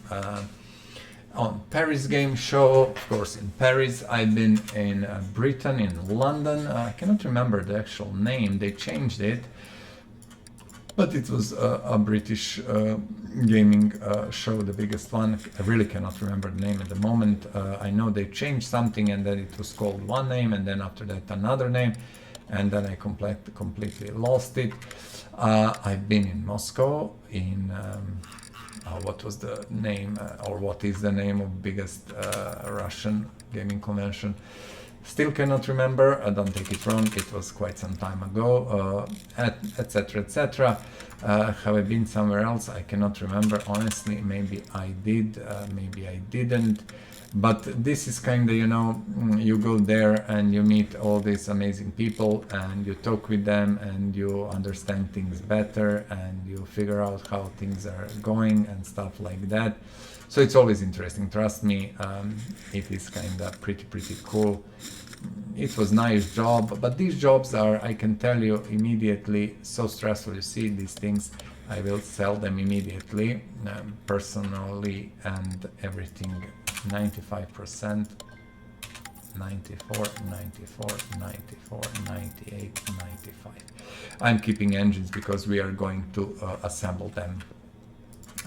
on Paris Game Show, of course in Paris, I've been in Britain, in London. I cannot remember the actual name, they changed it, but it was a British gaming show, the biggest one. I really cannot remember the name at the moment. I know they changed something, and then it was called one name, and then after that another name, and then I completely lost it. I've been in Moscow, in what was the name, or what is the name of biggest Russian gaming convention? Still cannot remember, don't take it wrong, it was quite some time ago, etc, etc. Have I been somewhere else? I cannot remember, honestly. Maybe I did, maybe I didn't. But this is kind of, you know, you go there and you meet all these amazing people and you talk with them and you understand things better and you figure out how things are going and stuff like that. So it's always interesting, trust me. It is kind of pretty cool. It was nice job, but these jobs are, I can tell you immediately, so stressful. You see these things, I will sell them immediately, personally, and everything. 95%, 94, 94, 94, 98, 95. I'm keeping engines because we are going to assemble them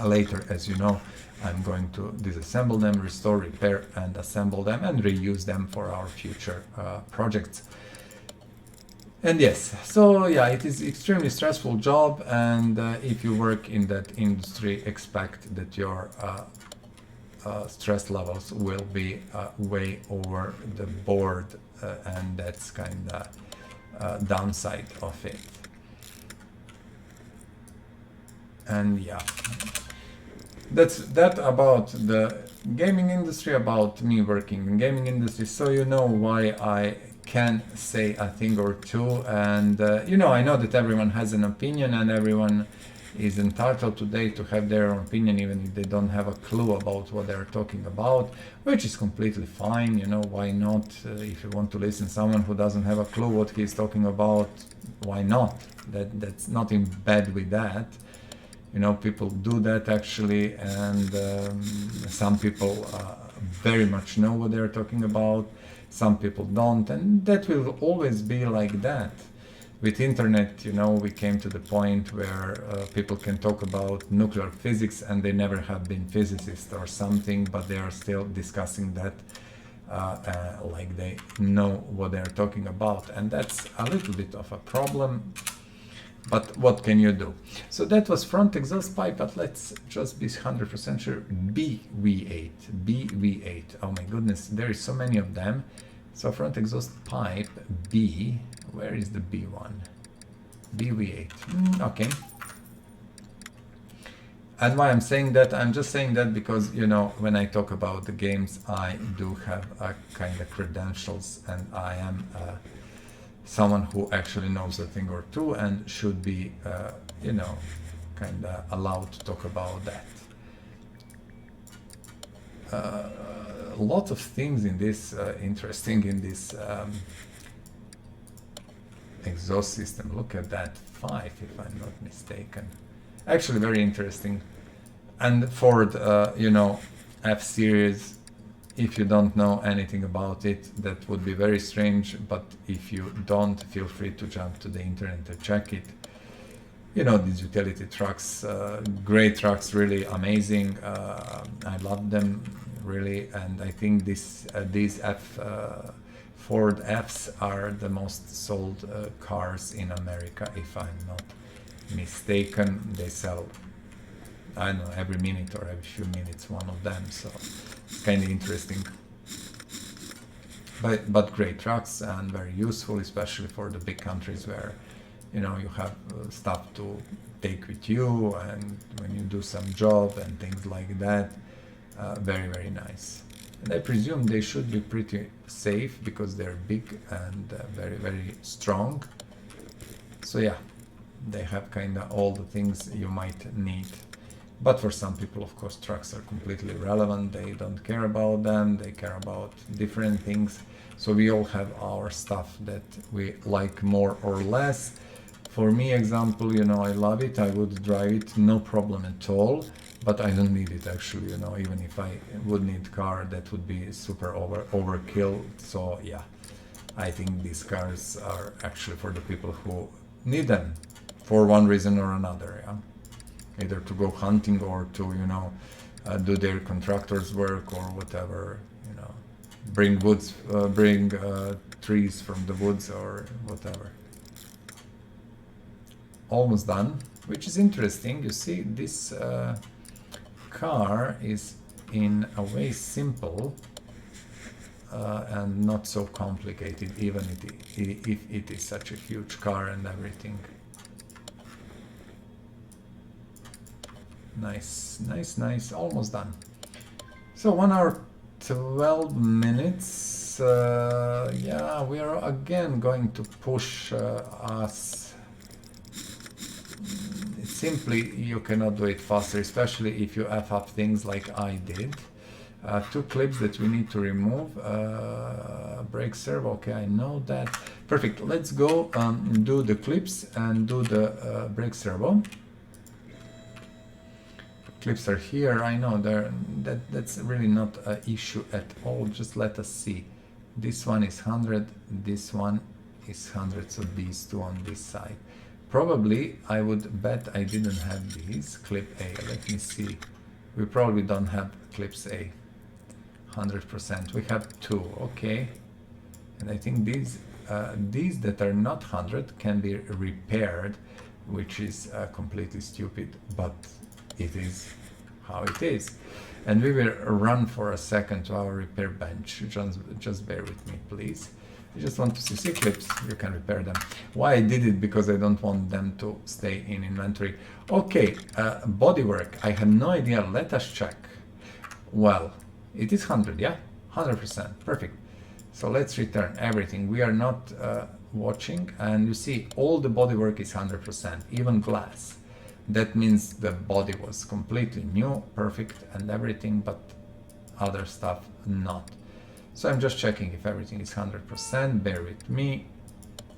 later. As you know, I'm going to disassemble them, restore, repair, and assemble them and reuse them for our future projects. And yes, so yeah, it is extremely stressful job, and if you work in that industry, expect that your stress levels will be way over the board, and that's kind of downside of it. And yeah, that's that about the gaming industry, about me working in gaming industry, so you know why I can say a thing or two. And you know, I know that everyone has an opinion and everyone is entitled today to have their own opinion, even if they don't have a clue about what they're talking about, which is completely fine. You know, why not? If you want to listen to someone who doesn't have a clue what he's talking about, why not? That's nothing bad with that. You know, people do that actually, and some people very much know what they're talking about, some people don't, and that will always be like that. With internet, you know, we came to the point where people can talk about nuclear physics and they never have been physicists or something, but they are still discussing that like they know what they're talking about, and that's a little bit of a problem. But what can you do? So that was front exhaust pipe, but let's just be 100% sure. BV8, BV8. Oh my goodness, there is so many of them. So front exhaust pipe B. Where is the B one? BV8. Okay. And why I'm saying that? I'm just saying that because, you know, when I talk about the games, I do have a kind of credentials, and I am someone who actually knows a thing or two and should be, you know, kind of allowed to talk about that. Lots of things in this interesting in this exhaust system. Look at that, 5 if I'm not mistaken. Actually very interesting. And Ford, you know, F-Series, if you don't know anything about it, that would be very strange, but if you don't, feel free to jump to the internet to check it. You know, these utility trucks, great trucks, really amazing. I love them really, and I think these Ford Fs are the most sold cars in America, if I'm not mistaken. They sell, I don't know, every minute or every few minutes one of them, so it's kind of interesting. But great trucks and very useful, especially for the big countries where, you know, you have stuff to take with you, and when you do some job and things like that. Very, very nice. And I presume they should be pretty safe because they're big and very, very strong. So yeah, they have kind of all the things you might need. But for some people, of course, trucks are completely irrelevant. They don't care about them. They care about different things. So we all have our stuff that we like more or less. For me, example, you know, I love it. I would drive it, no problem at all. But I don't need it actually, you know, even if I would need car, that would be super overkill. So yeah, I think these cars are actually for the people who need them for one reason or another, yeah. Either to go hunting or to, you know, do their contractor's work or whatever, you know, bring woods, trees from the woods or whatever. Almost done, which is interesting. You see, this car is in a way simple and not so complicated, even if it is such a huge car and everything. Nice, nice, nice, almost done. So 1 hour 12 minutes. Yeah, we are again going to push us. Simply, you cannot do it faster, especially if you F up things like I did. 2 clips that we need to remove. Brake servo, okay, I know that. Perfect, let's go do the clips and do the brake servo. Clips are here, I know, that's really not an issue at all. Just let us see. This one is 100, this one is 100, so these two on this side. Probably, I would bet I didn't have these. Clip A, let me see. We probably don't have clips A. 100%. We have 2, okay. And I think these that are not 100 can be repaired, which is completely stupid, but it is how it is. And we will run for a second to our repair bench. Just bear with me, please. You just want to see clips, you can repair them. Why I did it? Because I don't want them to stay in inventory. Okay, bodywork, I had no idea, let us check. Well, it is 100, yeah? 100%, perfect. So let's return everything. We are not watching, and you see all the bodywork is 100%, even glass. that means the body was completely new, perfect and everything, but other stuff not. So I'm just checking if everything is 100%, bear with me.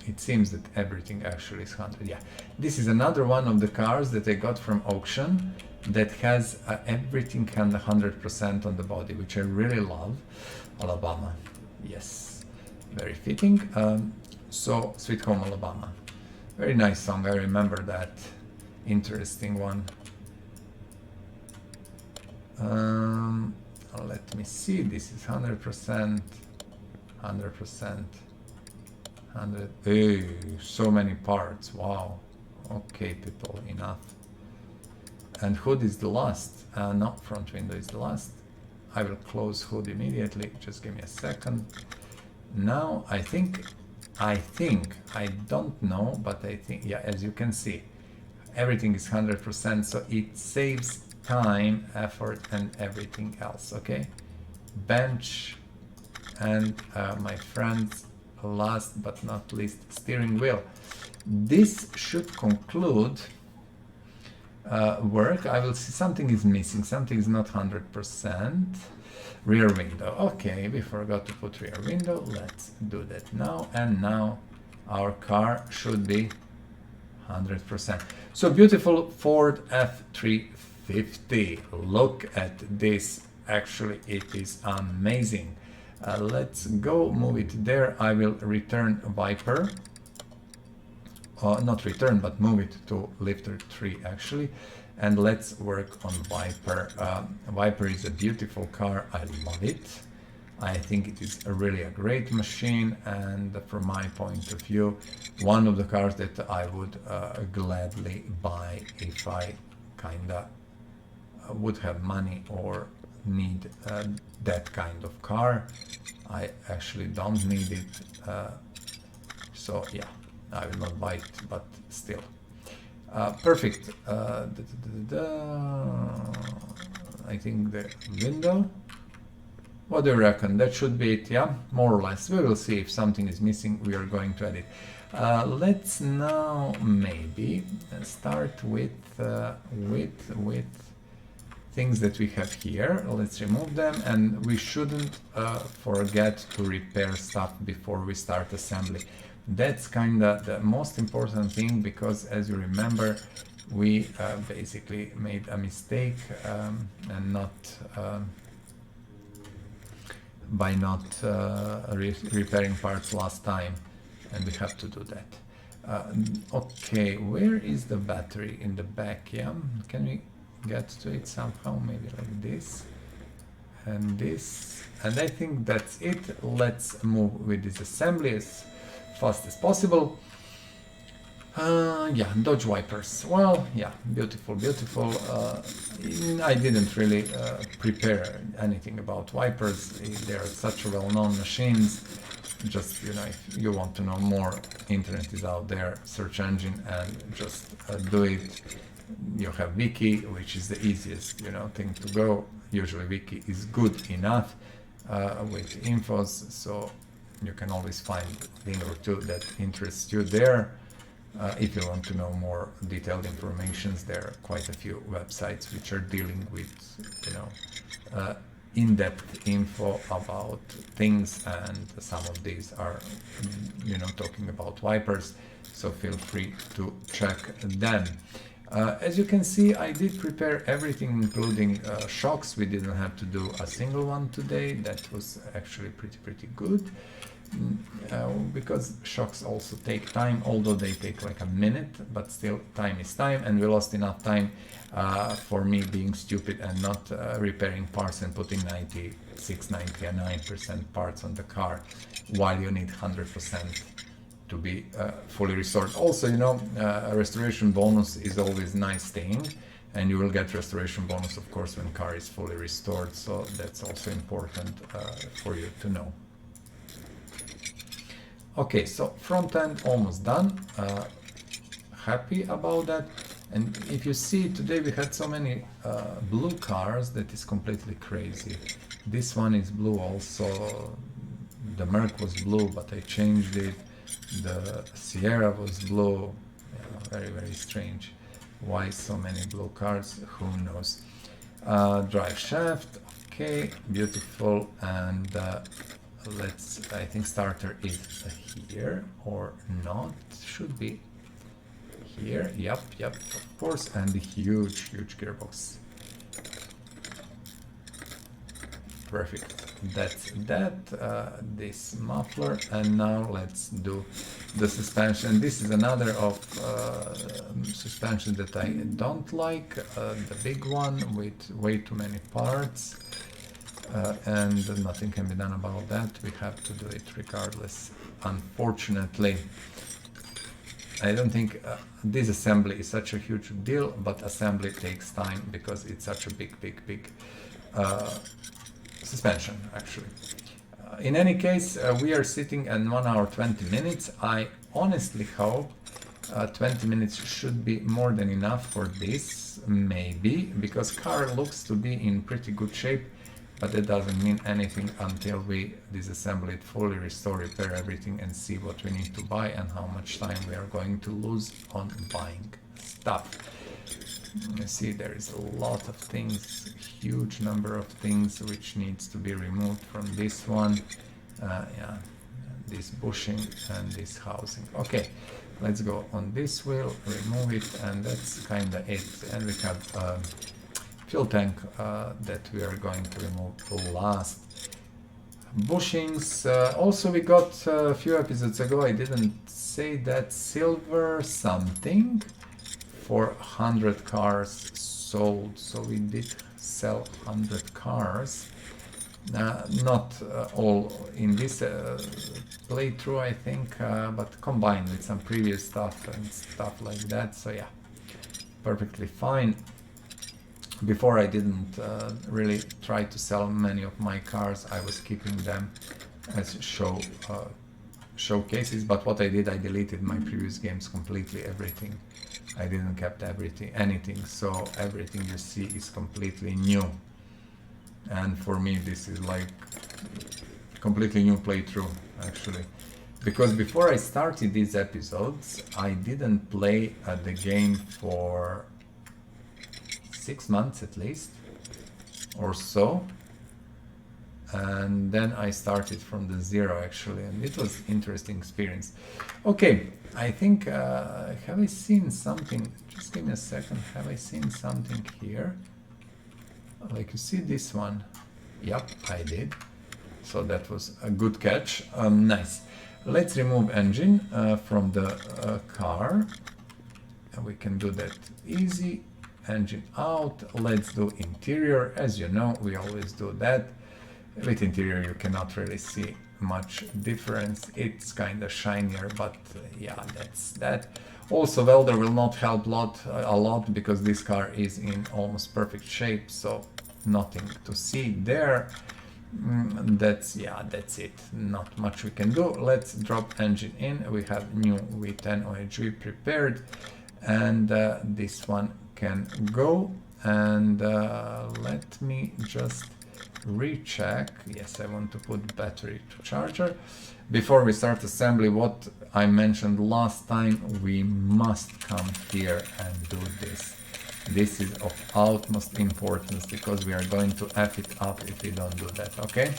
It seems that everything actually is 100. Yeah, this is another one of the cars that I got from auction that has everything 100% on the body, which I really love. Alabama, yes, very fitting. So Sweet Home Alabama, very nice song, I remember that. Interesting one. Let me see, this is 100%, 100%, 100, hey, so many parts, wow. Okay, people, enough. And hood is the last, no, front window is the last. I will close hood immediately, just give me a second. Now, I think, I don't know, but I think, yeah, as you can see, everything is 100%, so it saves time, effort, and everything else, okay? Bench, and my friends, last but not least, steering wheel. This should conclude work. I will see something is missing, something is not 100%. Rear window, okay, we forgot to put rear window, let's do that now, and now our car should be 100%. So beautiful Ford F350, look at this, actually it is amazing. Let's go move it there. I will return Viper, not return but move it to lifter 3 actually, and let's work on Viper. Viper is a beautiful car, I love it. I think it is really a great machine, and from my point of view, one of the cars that I would gladly buy if I kinda would have money or need that kind of car. I actually don't need it, so yeah, I will not buy it, but still. Perfect. I think the window. What do you reckon? That should be it, yeah? More or less. We will see if something is missing. We are going to edit. Let's now maybe start with things that we have here. Let's remove them, and we shouldn't forget to repair stuff before we start assembly. That's kind of the most important thing, because as you remember, we basically made a mistake and not by not repairing parts last time, and we have to do that. Okay, where is the battery? In the back, yeah? Can we get to it somehow? Maybe like this and this, and I think that's it. Let's move with this assembly as fast as possible. Yeah, Dodge Vipers. Well, yeah, beautiful, beautiful. I didn't really prepare anything about Vipers. They are such well-known machines. Just, you know, if you want to know more, internet is out there, search engine, and just do it. You have Wiki, which is the easiest, you know, thing to go. Usually Wiki is good enough with infos, so you can always find a thing or two that interests you there. If you want to know more detailed information, there are quite a few websites which are dealing with, you know, in-depth info about things, and some of these are, you know, talking about Vipers, so feel free to check them. As you can see, I did prepare everything, including shocks. We didn't have to do a single one today. That was actually pretty good. Because shocks also take time, although they take like a minute, but still time is time, and we lost enough time for me being stupid and not repairing parts and putting 99% parts on the car, while you need 100% to be fully restored. Also, you know, a restoration bonus is always nice thing, and you will get restoration bonus, of course, when car is fully restored, so that's also important for you to know. Okay, so front end almost done. Happy about that. And if you see, today we had so many blue cars that is completely crazy. This one is blue also. The Merc was blue, but I changed it. The Sierra was blue. Yeah, very strange. Why so many blue cards? Who knows? Drive shaft, okay, beautiful. And let's, I think starter is here or not, should be here. Yep, of course. And the huge gearbox. Perfect. That's that. This muffler, and now let's do the suspension. This is another of suspension that I don't like, the big one with way too many parts, and nothing can be done about that. We have to do it regardless, unfortunately. I don't think disassembly is such a huge deal, but assembly takes time because it's such a big suspension, actually. In any case, we are sitting at 1 hour 20 minutes. I honestly hope 20 minutes should be more than enough for this, maybe, because car looks to be in pretty good shape, but that doesn't mean anything until we disassemble it fully, restore, repair everything, and see what we need to buy and how much time we are going to lose on buying stuff. You see, there is a lot of things, huge number of things which needs to be removed from this one. Yeah, this bushing and this housing. Okay, let's go on this wheel, remove it, and that's kind of it. And we have fuel tank that we are going to remove last. Bushings, also we got a few episodes ago, I didn't say that, silver something for 100 cars sold. So we did sell 100 cars, not all in this playthrough, I think, but combined with some previous stuff and stuff like that. So yeah, perfectly fine. Before I didn't really try to sell many of my cars. I was keeping them as showcases, but what I did, I deleted my previous games completely, everything. I didn't kept anything, so everything you see is completely new. And for me this is like completely new playthrough, actually. Because before I started these episodes, I didn't play the game for 6 months at least, or so. And then I started from the zero, actually, and it was interesting experience. Okay, I think, have I seen something? Just give me a second. Have I seen something here? Like you see this one? Yep, I did. So that was a good catch. Nice. Let's remove engine from the car. And we can do that easy. Engine out. Let's do interior. As you know, we always do that. With interior you cannot really see much difference. It's kind of shinier, but yeah, that's that. Also, welder will not help a lot because this car is in almost perfect shape, so nothing to see there. That's it. Not much we can do. Let's drop engine in. We have new V10 OHV prepared, and this one can go. And let me just recheck. Yes, I want to put battery to charger. Before we start assembly, what I mentioned last time, we must come here and do this. This is of utmost importance because we are going to F it up if we don't do that, okay?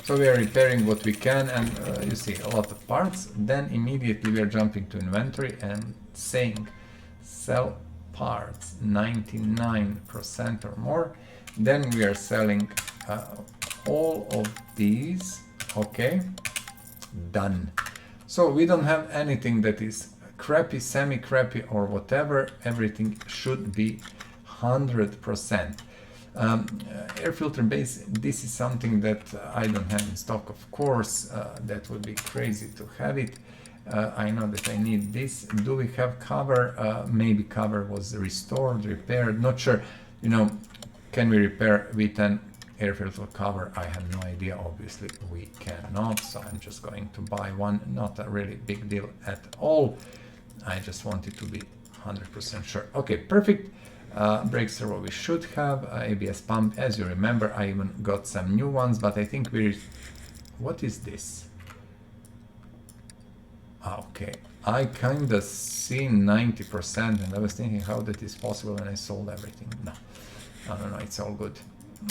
So we are repairing what we can, and you see a lot of parts. Then immediately we are jumping to inventory and saying sell parts 99% or more. Then we are selling all of these. Okay, done. So we don't have anything that is crappy, semi-crappy, or whatever. Everything should be 100%. Air filter base, this is something that I don't have in stock, of course. That would be crazy to have it. I know that I need this. Do we have cover? Maybe cover was restored, repaired, not sure. You know, can we repair V10 air filter cover? I have no idea. Obviously we cannot, so I'm just going to buy one. Not a really big deal at all. I just wanted to be 100% sure. Okay, perfect. Brake servo we should have. ABS pump, as you remember, I even got some new ones, but I think what is this? Okay, I kind of see 90%, and I was thinking how that is possible, and I sold everything. No, no, it's all good.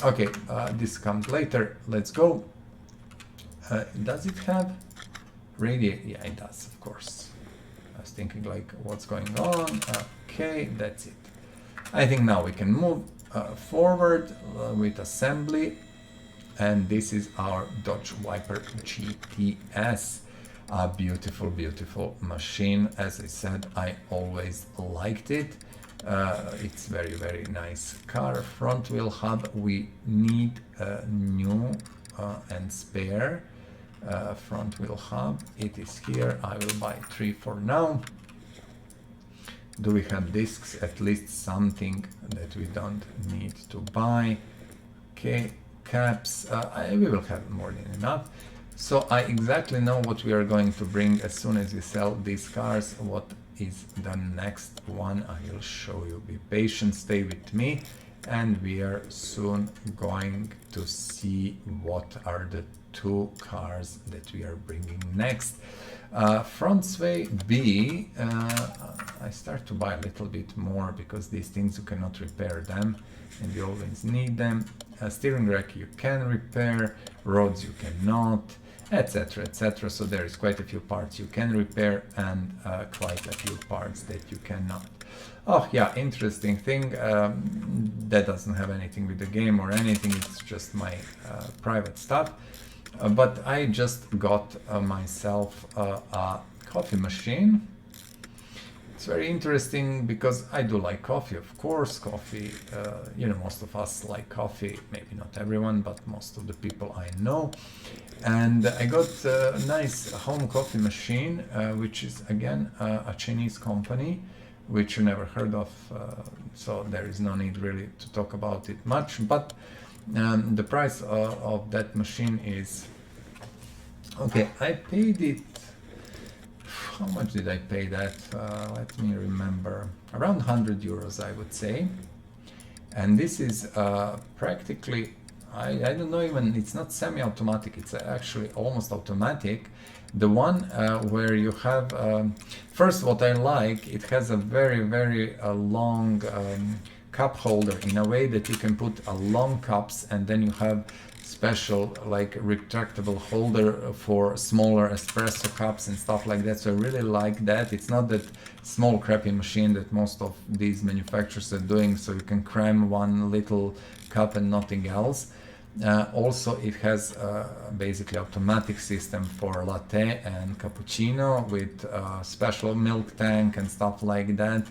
Okay, this comes later. Let's go. Does it have radiator? Yeah, it does, of course. I was thinking like, what's going on? Okay, that's it. I think now we can move forward with assembly. And this is our Dodge Viper GTS. A beautiful, beautiful machine. As I said, I always liked it. It's very, very nice car. Front wheel hub, we need a new and spare front wheel hub. It is here. I will buy 3 for now. Do we have discs? At least something that we don't need to buy. Okay, caps. We will have more than enough. So I exactly know what we are going to bring as soon as we sell these cars. What is the next one? I will show you. Be patient, stay with me, and we are soon going to see what are the 2 cars that we are bringing next. Front sway B, I start to buy a little bit more because these things you cannot repair them and you always need them. Steering rack you can repair, rods you cannot, etc, etc. So there is quite a few parts you can repair and quite a few parts that you cannot. Oh yeah, interesting thing, that doesn't have anything with the game or anything, it's just my private stuff. But I just got myself a coffee machine. It's very interesting because I do like coffee, of course. Coffee, you know, most of us like coffee, maybe not everyone, but most of the people I know. And I got a nice home coffee machine, which is again a Chinese company, which you never heard of, so there is no need really to talk about it much. But the price of that machine is, okay, I paid it, how much did I pay that? Let me remember, around 100 euros I would say. And this is practically, I don't know, even it's not semi-automatic, it's actually almost automatic. The one where you have, first what I like, it has a very, very long cup holder in a way that you can put a long cups, and then you have special like retractable holder for smaller espresso cups and stuff like that. So I really like that. It's not that small crappy machine that most of these manufacturers are doing, so you can cram one little cup and nothing else. Also it has basically automatic system for latte and cappuccino with special milk tank and stuff like that.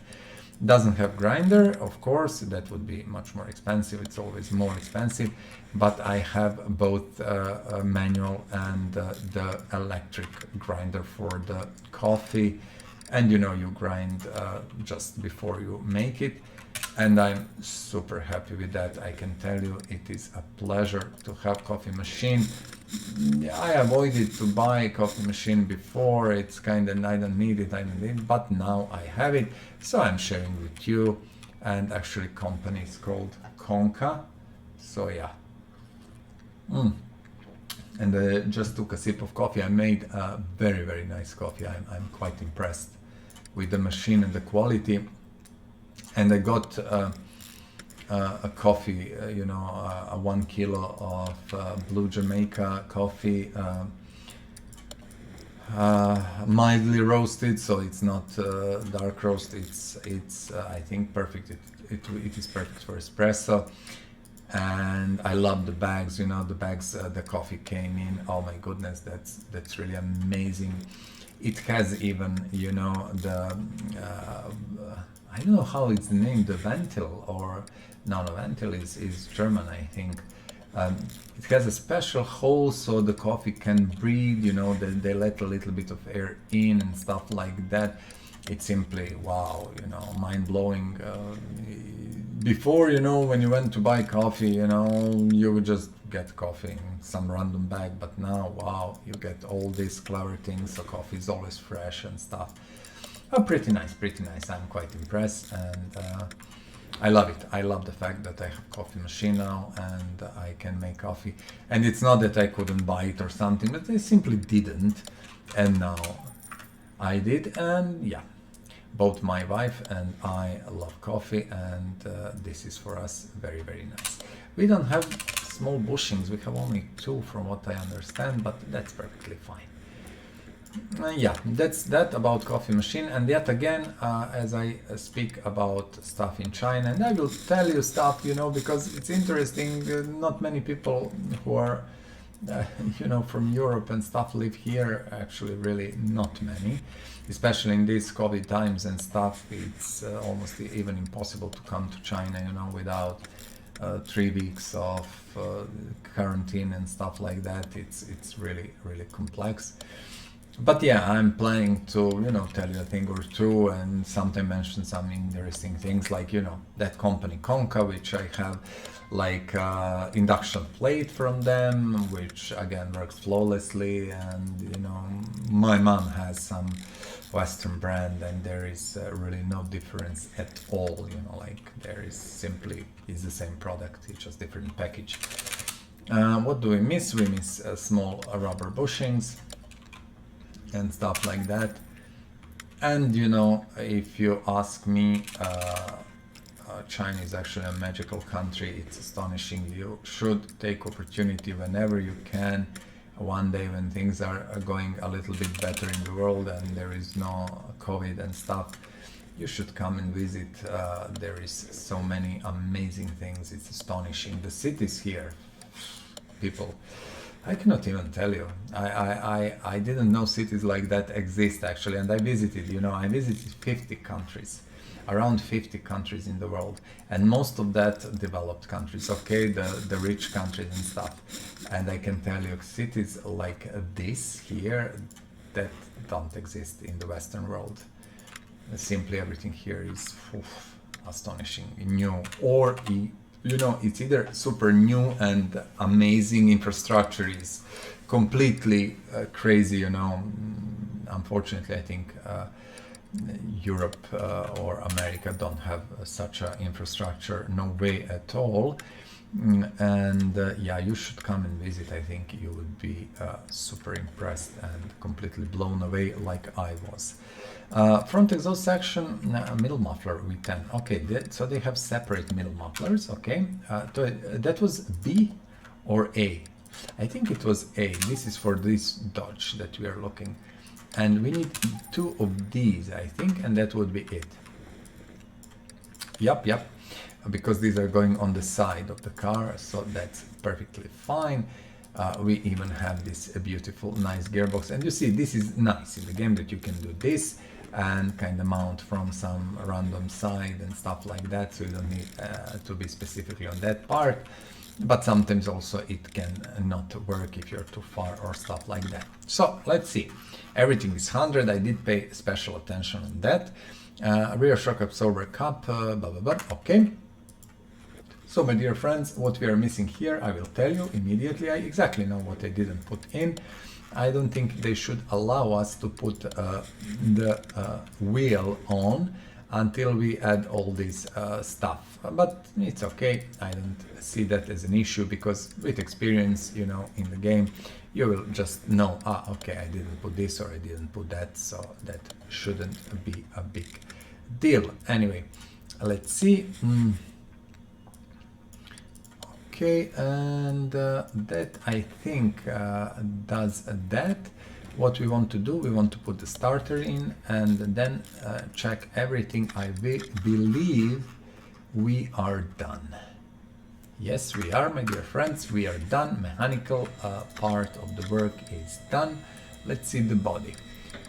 Doesn't have grinder, of course, that would be much more expensive. It's always more expensive, but I have both a manual and the electric grinder for the coffee. And you know, you grind just before you make it. And I'm super happy with that. I can tell you it is a pleasure to have coffee machine. I avoided to buy a coffee machine before. It's kind of, I don't need it, but now I have it. So I'm sharing with you. And actually company is called Konka. So yeah. And I just took a sip of coffee. I made a very, very nice coffee. I'm quite impressed with the machine and the quality. And I got a coffee, you know, a 1 kilo of Blue Jamaica coffee, mildly roasted, so it's not dark roast. It's I think perfect. It is perfect for espresso. And I love the bags. You know, the bags the coffee came in. Oh my goodness, that's really amazing. It has even, you know, the I don't know how it's named, the ventil, or no, the ventil is German, I think. It has a special hole so the coffee can breathe, you know, they let a little bit of air in and stuff like that. It's simply, wow, you know, mind-blowing. Before, you know, when you went to buy coffee, you know, you would just get coffee in some random bag, but now, wow, you get all these clever things, so coffee is always fresh and stuff. Oh, pretty nice, pretty nice. I'm quite impressed, and I love it. I love the fact that I have a coffee machine now and I can make coffee. And it's not that I couldn't buy it or something, but I simply didn't. And now I did, and yeah, both my wife and I love coffee, and this is for us very, very nice. We don't have small bushings, we have only 2 from what I understand, but that's perfectly fine. Yeah, that's that about coffee machine. And yet again, as I speak about stuff in China, and I will tell you stuff, you know, because it's interesting. Not many people who are you know, from Europe and stuff live here, actually really not many, especially in these COVID times and stuff. It's almost even impossible to come to China, you know, without 3 weeks of quarantine and stuff like that. It's really, really complex. But yeah, I'm planning to, you know, tell you a thing or two, and sometimes mention some interesting things, like, you know, that company Konka, which I have like induction plate from them, which again works flawlessly. And you know, my mom has some Western brand, and there is really no difference at all, you know, like there is simply is the same product, it's just different package. What do we miss? We miss small rubber bushings and stuff like that. And you know, if you ask me, China is actually a magical country. It's astonishing. You should take opportunity whenever you can. One day when things are going a little bit better in the world and there is no COVID and stuff, you should come and visit. There is so many amazing things. It's astonishing. The cities here, people, I cannot even tell you. I didn't know cities like that exist actually, and I visited, you know, I visited 50 countries, around 50 countries in the world, and most of that developed countries, okay, the rich countries and stuff. And I can tell you, cities like this here, that don't exist in the Western world. Simply everything here is astonishing, new, or you know, it's either super new and amazing infrastructure is completely crazy, you know. Unfortunately, I think Europe or America don't have such an infrastructure, no way at all. And yeah, you should come and visit. I think you would be super impressed and completely blown away like I was. Front exhaust section, middle muffler V10. Okay, so they have separate middle mufflers. Okay, that was B or A? I think it was A. This is for this Dodge that we are looking, and we need 2 of these, I think, and that would be it. Yep, because these are going on the side of the car, so that's perfectly fine. We even have this beautiful, nice gearbox, and you see, this is nice in the game that you can do this and kind of mount from some random side and stuff like that, so you don't need to be specifically on that part. But sometimes also it can not work if you're too far or stuff like that. So let's see, everything is 100. I did pay special attention on that. Rear shock absorber cup, blah blah blah. Okay, so my dear friends, what we are missing here, I will tell you immediately. I exactly know what I didn't put in. I don't think they should allow us to put the wheel on until we add all this stuff, but it's okay. I don't see that as an issue, because with experience, you know, in the game, you will just know, okay, I didn't put this or I didn't put that, so that shouldn't be a big deal. Anyway, let's see. Okay, and that I think does that. What we want to do, we want to put the starter in and then check everything. I believe we are done. Yes, we are, my dear friends, we are done. Mechanical part of the work is done. Let's see the body.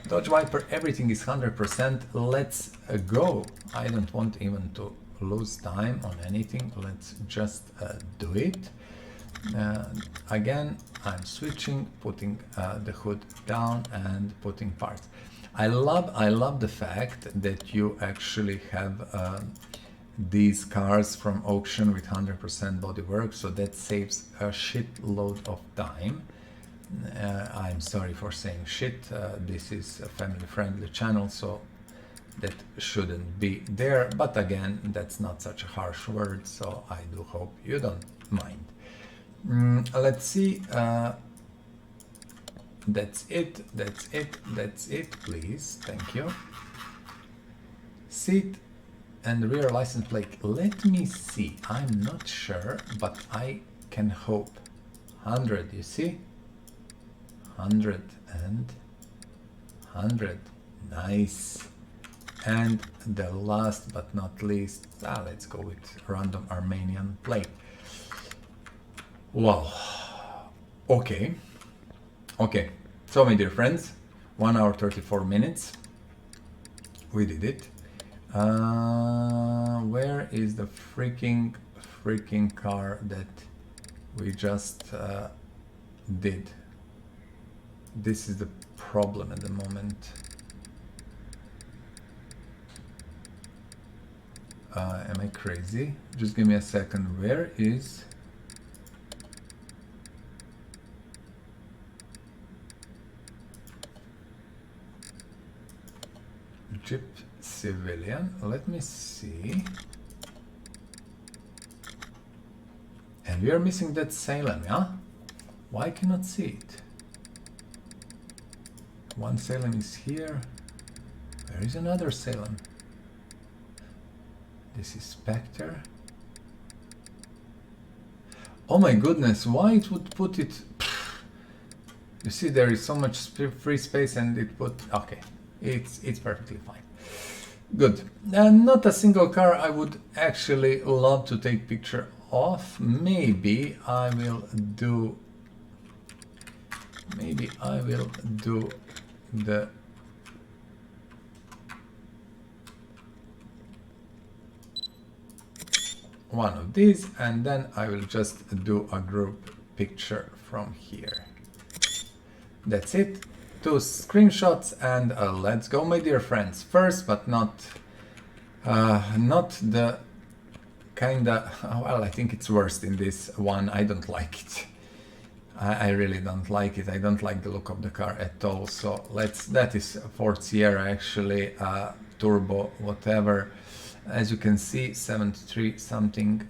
Dodge Viper, everything is 100%. Let's go. I don't want even to lose time on anything. Let's just do it. Again, I'm switching, putting the hood down and putting parts. I love the fact that you actually have these cars from auction with 100% bodywork, so that saves a shitload of time. I'm sorry for saying shit. This is a family-friendly channel, so that shouldn't be there, but again, that's not such a harsh word, so I do hope you don't mind. Let's see. That's it, that's it, that's it, please, thank you. Seat and rear license plate, let me see, I'm not sure, but I can hope. 100, you see? 100 and 100, nice. And the last but not least, let's go with random Armenian plate. Wow, okay. Okay, so my dear friends, 1 hour 34 minutes, we did it. Where is the freaking car that we just did? This is the problem at the moment. Am I crazy? Just give me a second. Where is... Jeep Civilian, let me see. And we are missing that Salem, yeah? Why cannot see it? One Salem is here. There is another Salem. This is Spectre. Oh my goodness, why it would put it... You see, there is so much free space and it put... Okay. It's perfectly fine. Good. And not a single car I would actually love to take picture of. Maybe I will do the one of these, and then I will just do a group picture from here. That's it. 2 screenshots and let's go, my dear friends. First, but not the kinda, well, I think it's worst in this one. I don't like it. I really don't like it. I don't like the look of the car at all. So that is Ford Sierra actually, turbo, whatever. As you can see, 73 something,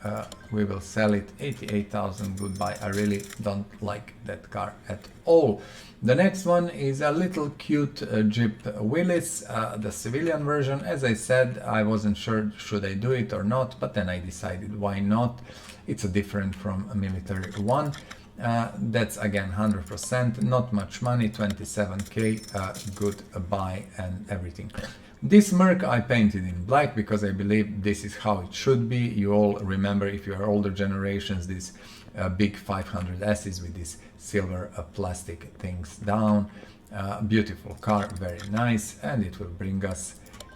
we will sell it, 88,000, goodbye. I really don't like that car at all. The next one is a little cute Jeep Willis, the civilian version. As I said, I wasn't sure should I do it or not, but then I decided why not. It's a different from a military one. That's again 100%, not much money, 27k, good buy and everything. This Merc I painted in black because I believe this is how it should be. You all remember, if you are older generations, these big 500Ss with these silver plastic things down. Beautiful car, very nice, and it will bring us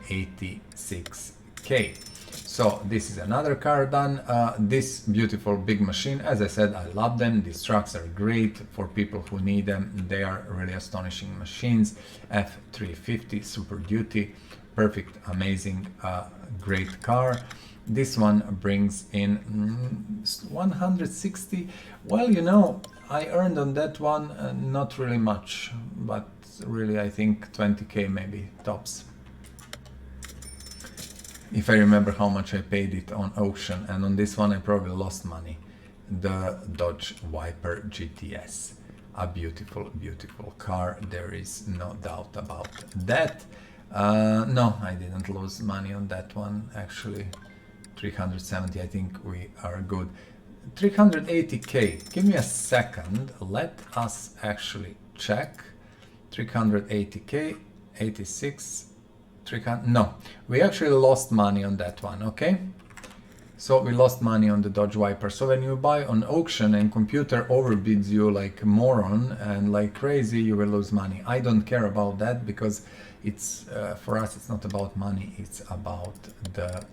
86k. So this is another car done. This beautiful big machine, as I said, I love them. These trucks are great for people who need them. They are really astonishing machines. F350 Super Duty, perfect, amazing, great car. This one brings in 160. Well, you know, I earned on that one not really much, but really I think 20k maybe tops. If I remember how much I paid it on auction, and on this one I probably lost money. The Dodge Viper GTS, a beautiful, beautiful car, there is no doubt about that. No, I didn't lose money on that one, actually. 370, I think we are good. 380k, give me a second, let us actually check. 380k, 86, 300, no, we actually lost money on that one, okay? So we lost money on the Dodge Viper. So when you buy on auction and computer overbids you like a moron and like crazy, you will lose money. I don't care about that because it's, for us, it's not about money, it's about the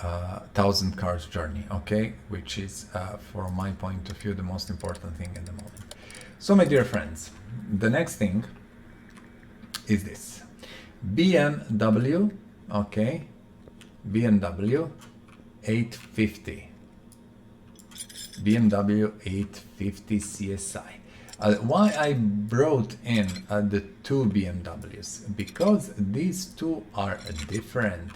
1,000 cars journey, okay? Which is, from my point of view, the most important thing at the moment. So my dear friends, the next thing is this. BMW, okay, BMW 850, BMW 850 CSI. Why I brought in the two BMWs? Because these two are different.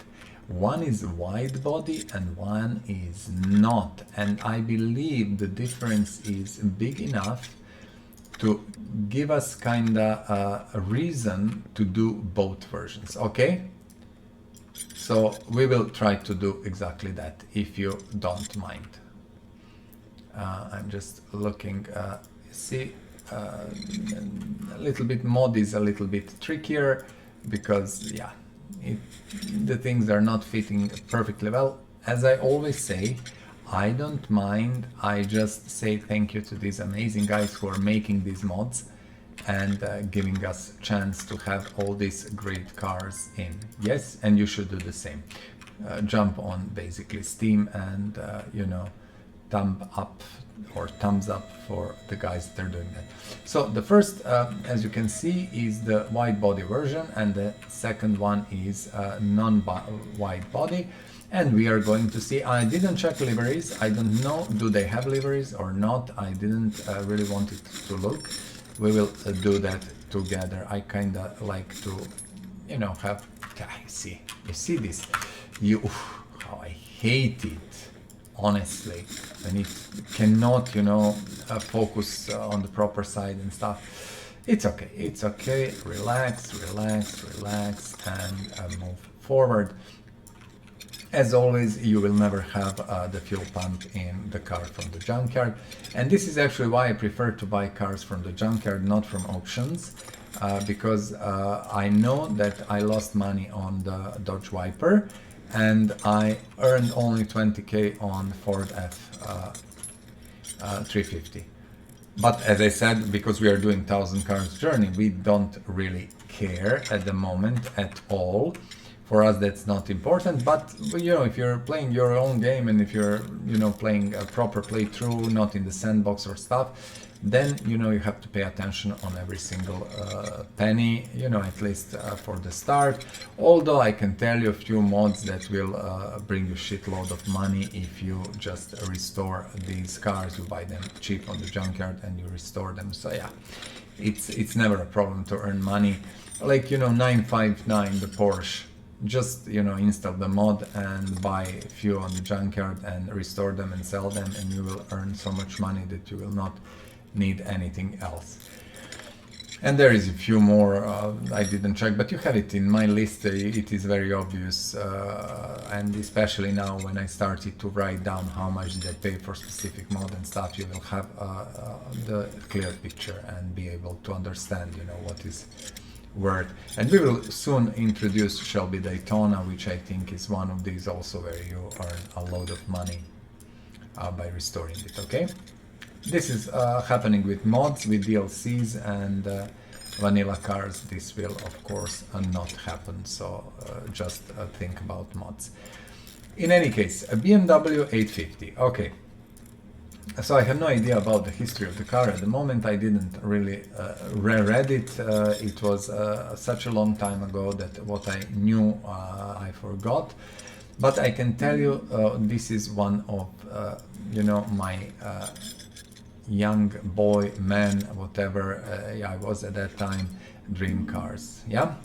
One is wide body and one is not, and I believe the difference is big enough to give us kinda a reason to do both versions, okay? So we will try to do exactly that, if you don't mind. I'm just looking, see, a little bit mod is a little bit trickier because, yeah, the things are not fitting perfectly well. As I always say, I don't mind, I just say thank you to these amazing guys who are making these mods and giving us a chance to have all these great cars in. Yes, and you should do the same. Jump on basically Steam and, you know, thumb up or thumbs up for the guys that are doing that. So the first, as you can see, is the wide body version, and the second one is non-wide body. And we are going to see, I didn't check liveries, I don't know, do they have liveries or not, I didn't really want it to look. We will do that together. I kinda like to, you know, have, you see this, how I hate it. Honestly, when it cannot, you know, focus on the proper side and stuff. It's okay, relax, and move forward. As always, you will never have the fuel pump in the car from the junkyard, and this is actually why I prefer to buy cars from the junkyard, not from auctions, because I know that I lost money on the Dodge Viper, and I earned only 20k on Ford F350. But as I said, because we are doing 1,000 cars journey, we don't really care at the moment at all. For us, that's not important. But you know, if you're playing your own game and if you're, you know, playing a proper playthrough, not in the sandbox or stuff, then, you know, you have to pay attention on every single penny, you know, at least for the start. Although I can tell you a few mods that will bring you shitload of money if you just restore these cars. You buy them cheap on the junkyard and you restore them. So yeah, it's never a problem to earn money. Like, you know, 959, the Porsche. Just, you know, install the mod and buy a few on the junkyard and restore them and sell them, and you will earn so much money that you will not need anything else. And there is a few more I didn't check, but you have it in my list. It is very obvious, and especially now when I started to write down how much did I pay for specific mod and stuff, you will have the clear picture and be able to understand, you know, what is worth. And we will soon introduce Shelby Daytona, which I think is one of these also where you earn a load of money by restoring it. Okay, this is happening with mods, with DLCs and vanilla cars. This will of course not happen, so just think about mods. In any case, a BMW 850. Okay, so I have no idea about the history of the car at the moment. I didn't really reread it. It was such a long time ago that what I knew I forgot. But I can tell you this is one of, you know, my young boy, man, whatever I was at that time, dream cars. Yeah.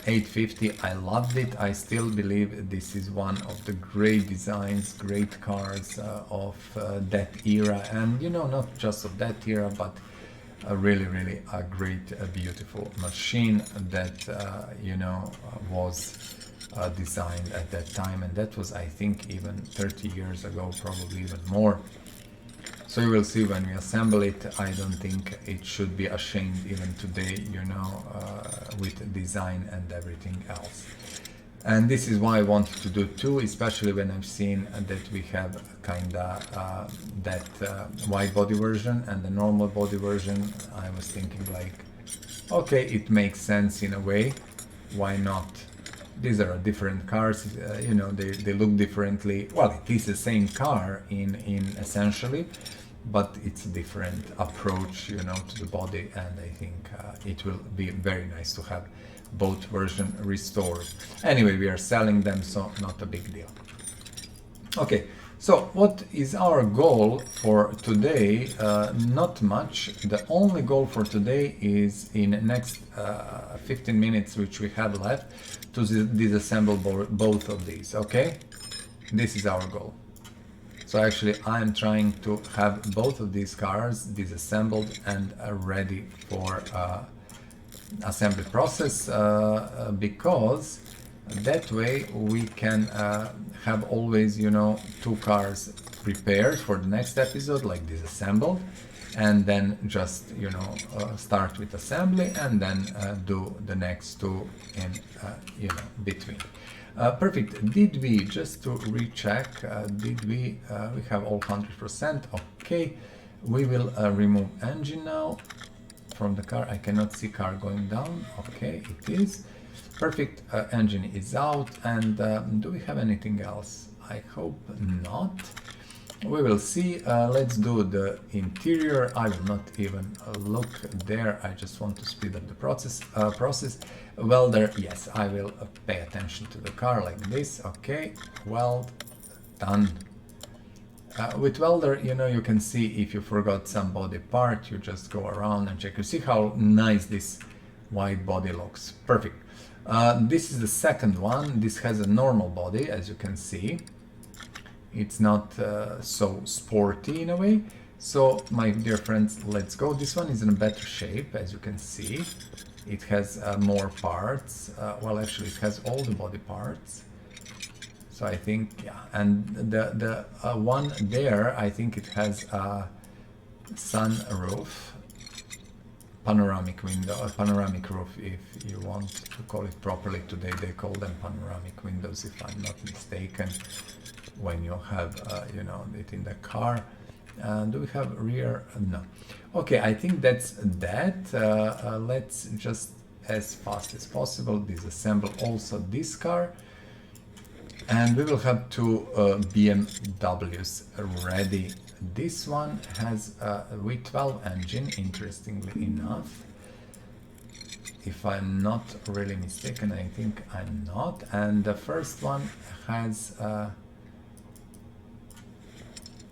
850, I loved it. I still believe this is one of the great designs, great cars of that era, and you know, not just of that era, but really a great, beautiful machine that you know, was designed at that time, and that was, I think, even 30 years ago, probably even more. So you will see when we assemble it. I don't think it should be ashamed even today, you know, with design and everything else. And this is why I wanted to do two, especially when I've seen that we have kinda that wide body version and the normal body version. I was thinking like, okay, it makes sense in a way, why not? These are different cars, you know, they look differently. Well, it is the same car in essentially, but it's a different approach, you know, to the body, and I think it will be very nice to have both versions restored. Anyway, we are selling them, so not a big deal. Okay, so what is our goal for today? Not much. The only goal for today is in the next 15 minutes, which we have left, to disassemble both of these. Okay, this is our goal. So actually I'm trying to have both of these cars disassembled and ready for assembly process, because that way we can have always, you know, two cars prepared for the next episode, like disassembled, and then just, you know, start with assembly and then do the next two in, you know, between. Perfect. Did we, just to recheck, did we have all 100%? Okay, we will remove engine now from the car. I cannot see car going down. Okay, it is. Perfect. Engine is out. And do we have anything else? I hope not. We will see. Let's do the interior. I will not even look there. I just want to speed up the process. Welder, yes, I will pay attention to the car like this. Okay, well done. With welder, you know, you can see if you forgot some body part, you just go around and check. You see how nice this wide body looks. Perfect. This is the second one. This has a normal body, as you can see. It's not so sporty in a way. So, my dear friends, let's go. This one is in a better shape, as you can see. It has more parts. Well, actually, it has all the body parts. So I think, yeah. And the one there, I think it has a sunroof, panoramic window, a panoramic roof, if you want to call it properly. Today they call them panoramic windows, if I'm not mistaken, when you have, you know, it in the car. Do we have rear? No. Okay, I think that's that. Let's just, as fast as possible, disassemble also this car. And we will have two BMWs ready. This one has a V12 engine, interestingly enough. If I'm not really mistaken, I think I'm not. And the first one has,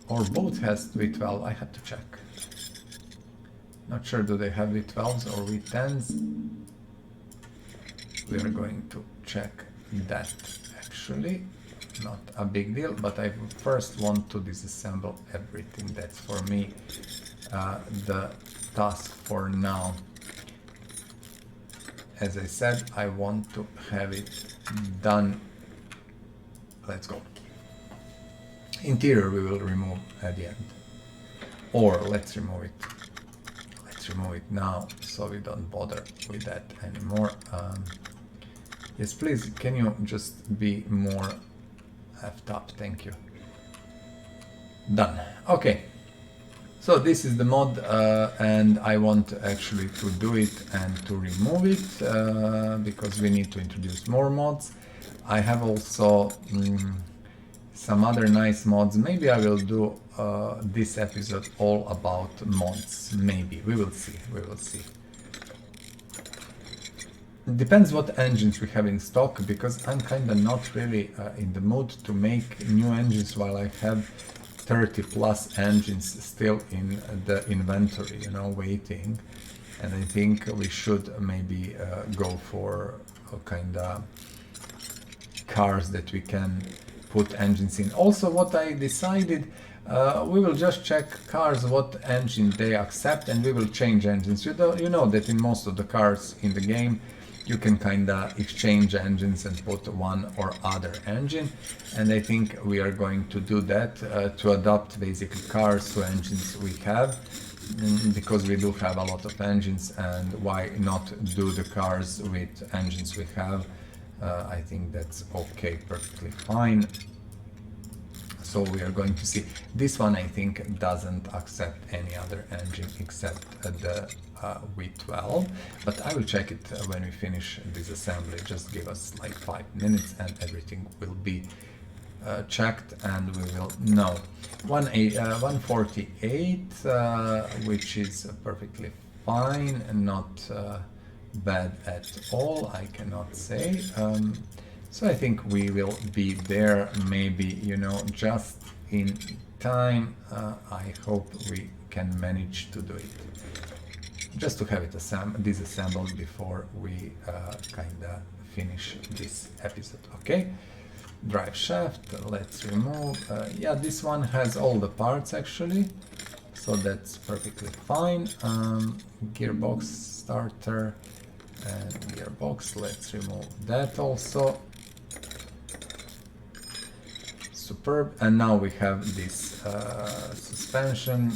or both has V12, I have to check. Not sure, do they have V12s or V10s? We are going to check that. Actually, not a big deal, but I first want to disassemble everything. That's for me the task for now. As I said, I want to have it done. Let's go. Interior we will remove at the end, or let's remove it. Let's remove it now, so we don't bother with that anymore. Yes, please, can you just be more effed up? Thank you. Done. Okay. So this is the mod, and I want actually to do it and to remove it, because we need to introduce more mods. I have also some other nice mods. Maybe I will do this episode all about mods. Maybe. We will see. We will see. Depends what engines we have in stock, because I'm kind of not really in the mood to make new engines while I have 30 plus engines still in the inventory, you know, waiting. And I think we should maybe go for kind of cars that we can put engines in. Also, what I decided, we will just check cars what engine they accept, and we will change engines. You know that in most of the cars in the game you can kind of exchange engines and put one or other engine, and I think we are going to do that to adapt basically cars to engines we have, because we do have a lot of engines, and why not do the cars with engines we have? I think that's okay, perfectly fine. So we are going to see. This one I think doesn't accept any other engine except the V12, but I will check it when we finish this assembly. Just give us like 5 minutes and everything will be checked, and we will know. 148, which is perfectly fine and not bad at all, I cannot say. So I think we will be there, maybe, you know, just in time. I hope we can manage to do it. Just to have it disassembled before we kind of finish this episode, okay? Drive shaft, let's remove. Yeah, this one has all the parts actually, so that's perfectly fine. Gearbox starter and gearbox, let's remove that also. Superb. And now we have this suspension,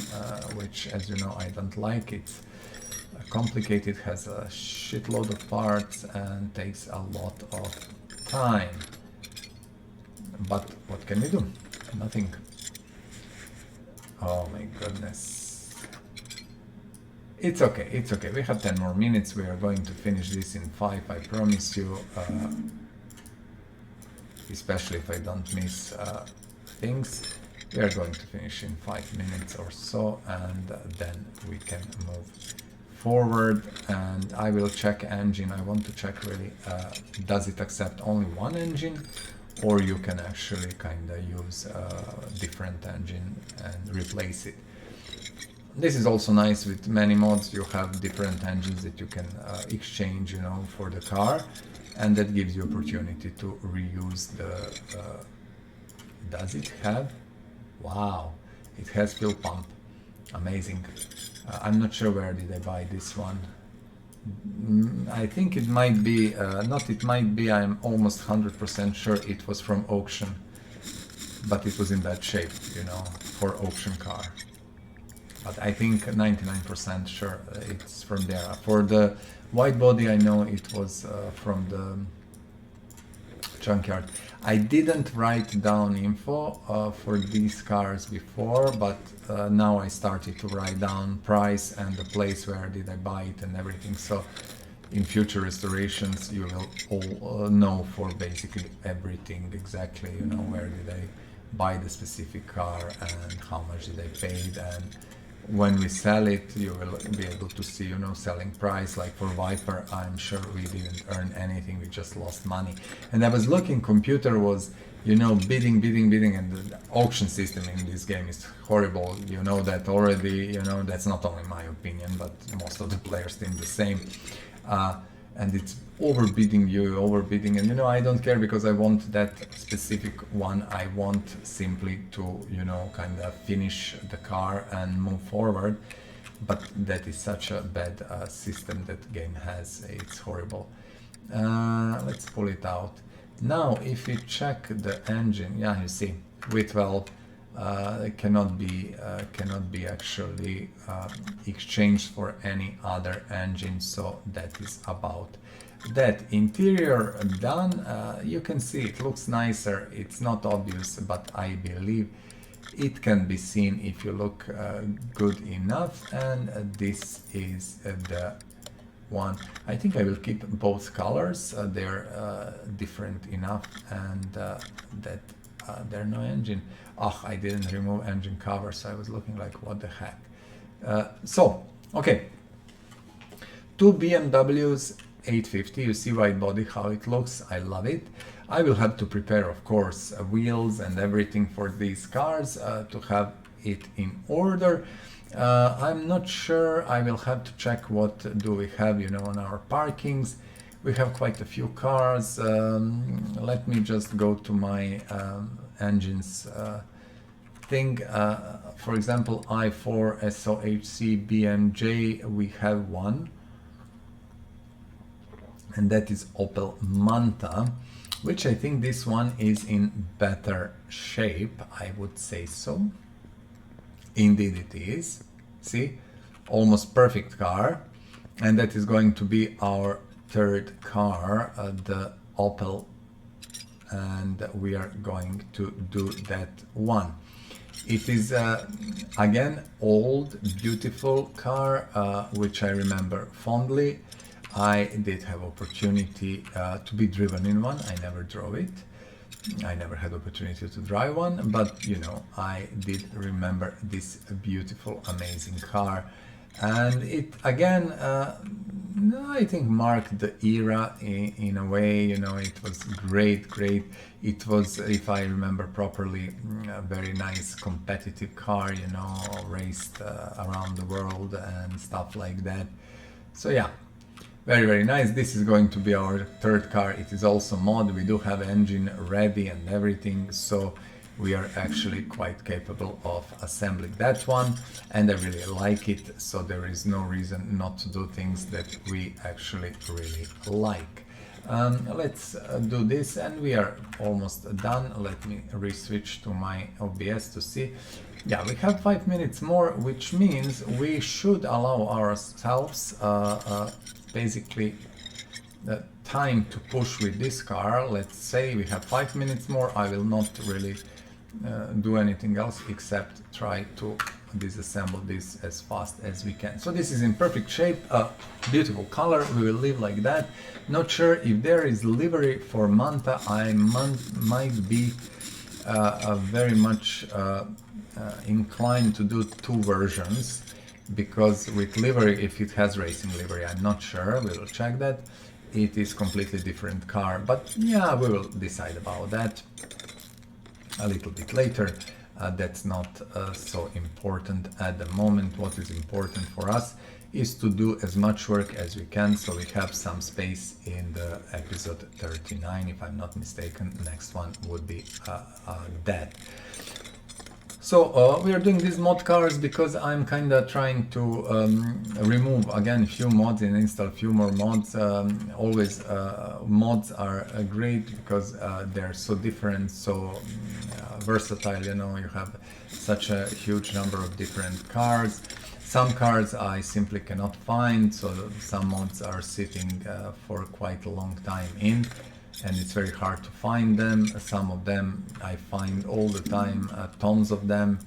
which, as you know, I don't like. It's complicated, has a shitload of parts and takes a lot of time. But what can we do? Nothing. Oh my goodness. It's okay, it's okay. We have 10 more minutes. We are going to finish this in 5, I promise you. Especially if I don't miss things. We are going to finish in 5 minutes or so, and then we can move forward. And I will check engine. I want to check really, does it accept only one engine, or you can actually kind of use a different engine and replace it. This is also nice with many mods. You have different engines that you can exchange, you know, for the car, and that gives you opportunity to reuse the. Does it have? Wow, it has fuel pump. Amazing. I'm not sure where did I buy this one. I think it might be, not it might be, I'm almost 100% sure it was from auction, but it was in that shape, you know, for auction car. But I think 99% sure it's from there. For the Widebody, I know it was from the junkyard. I didn't write down info for these cars before, but now I started to write down price and the place where did I buy it and everything. So in future restorations you will all know for basically everything exactly, you know, where did I buy the specific car and how much did I pay. And when we sell it, you will be able to see, you know, selling price. Like for Viper, I'm sure we didn't earn anything, we just lost money. And I was looking, computer was, you know, bidding, and the auction system in this game is horrible. You know that already, you know, that's not only my opinion, but most of the players think the same. And it's overbidding, and you know, I don't care because I want that specific one. I want simply to, you know, kind of finish the car and move forward. But that is such a bad system that game has. It's horrible. Let's pull it out. Now, if you check the engine, yeah, you see, V12 cannot be actually exchanged for any other engine. So that is about that. Interior done. You can see it looks nicer. It's not obvious, but I believe it can be seen if you look good enough. And this is the one. I think I will keep both colors. They're different enough, and that there's no engine. Oh, I didn't remove engine cover, so I was looking like, what the heck. So, okay. Two BMWs 850, you see Widebody, how it looks, I love it. I will have to prepare, of course, wheels and everything for these cars to have it in order. I'm not sure, I will have to check what do we have, you know, on our parkings. We have quite a few cars. Let me just go to my engines thing. For example, i4 SOHC BMJ, we have one, and that is Opel Manta, which I think this one is in better shape, I would say so. Indeed it is. See, almost perfect car, and that is going to be our third car, the Opel, and we are going to do that one. It is again old beautiful car, which I remember fondly. I did have opportunity to be driven in one. I never drove it. I never had opportunity to drive one, but you know, I did remember this beautiful, amazing car. And it again, I think marked the era in a way, you know, it was great. It was, if I remember properly, a very nice competitive car, you know, raced around the world and stuff like that. So yeah, Very, very nice. This is going to be our third car. It is also mod. We do have engine ready and everything, so we are actually quite capable of assembling that one, and I really like it, so there is no reason not to do things that we actually really like. Let's do this, and we are almost done. Let me re-switch to my OBS to see. Yeah, we have 5 minutes more, which means we should allow ourselves basically the time to push with this car. Let's say we have 5 minutes more. I will not really do anything else except try to disassemble this as fast as we can. So this is in perfect shape, beautiful color. We will leave like that. Not sure if there is livery for Manta. I might be very much inclined to do two versions, because with livery, if it has racing livery, I'm not sure. We will check that. It is completely different car, but yeah, we will decide about that a little bit later. That's not so important at the moment. What is important for us is to do as much work as we can, so we have some space in the episode 39, if I'm not mistaken. Next one would be that. So we are doing these mod cars because I'm kind of trying to remove again a few mods and install a few more mods. Always mods are great because they're so different, so versatile. You know, you have such a huge number of different cars. Some cars I simply cannot find, so some mods are sitting for quite a long time in, and it's very hard to find them. Some of them I find all the time, tons of them.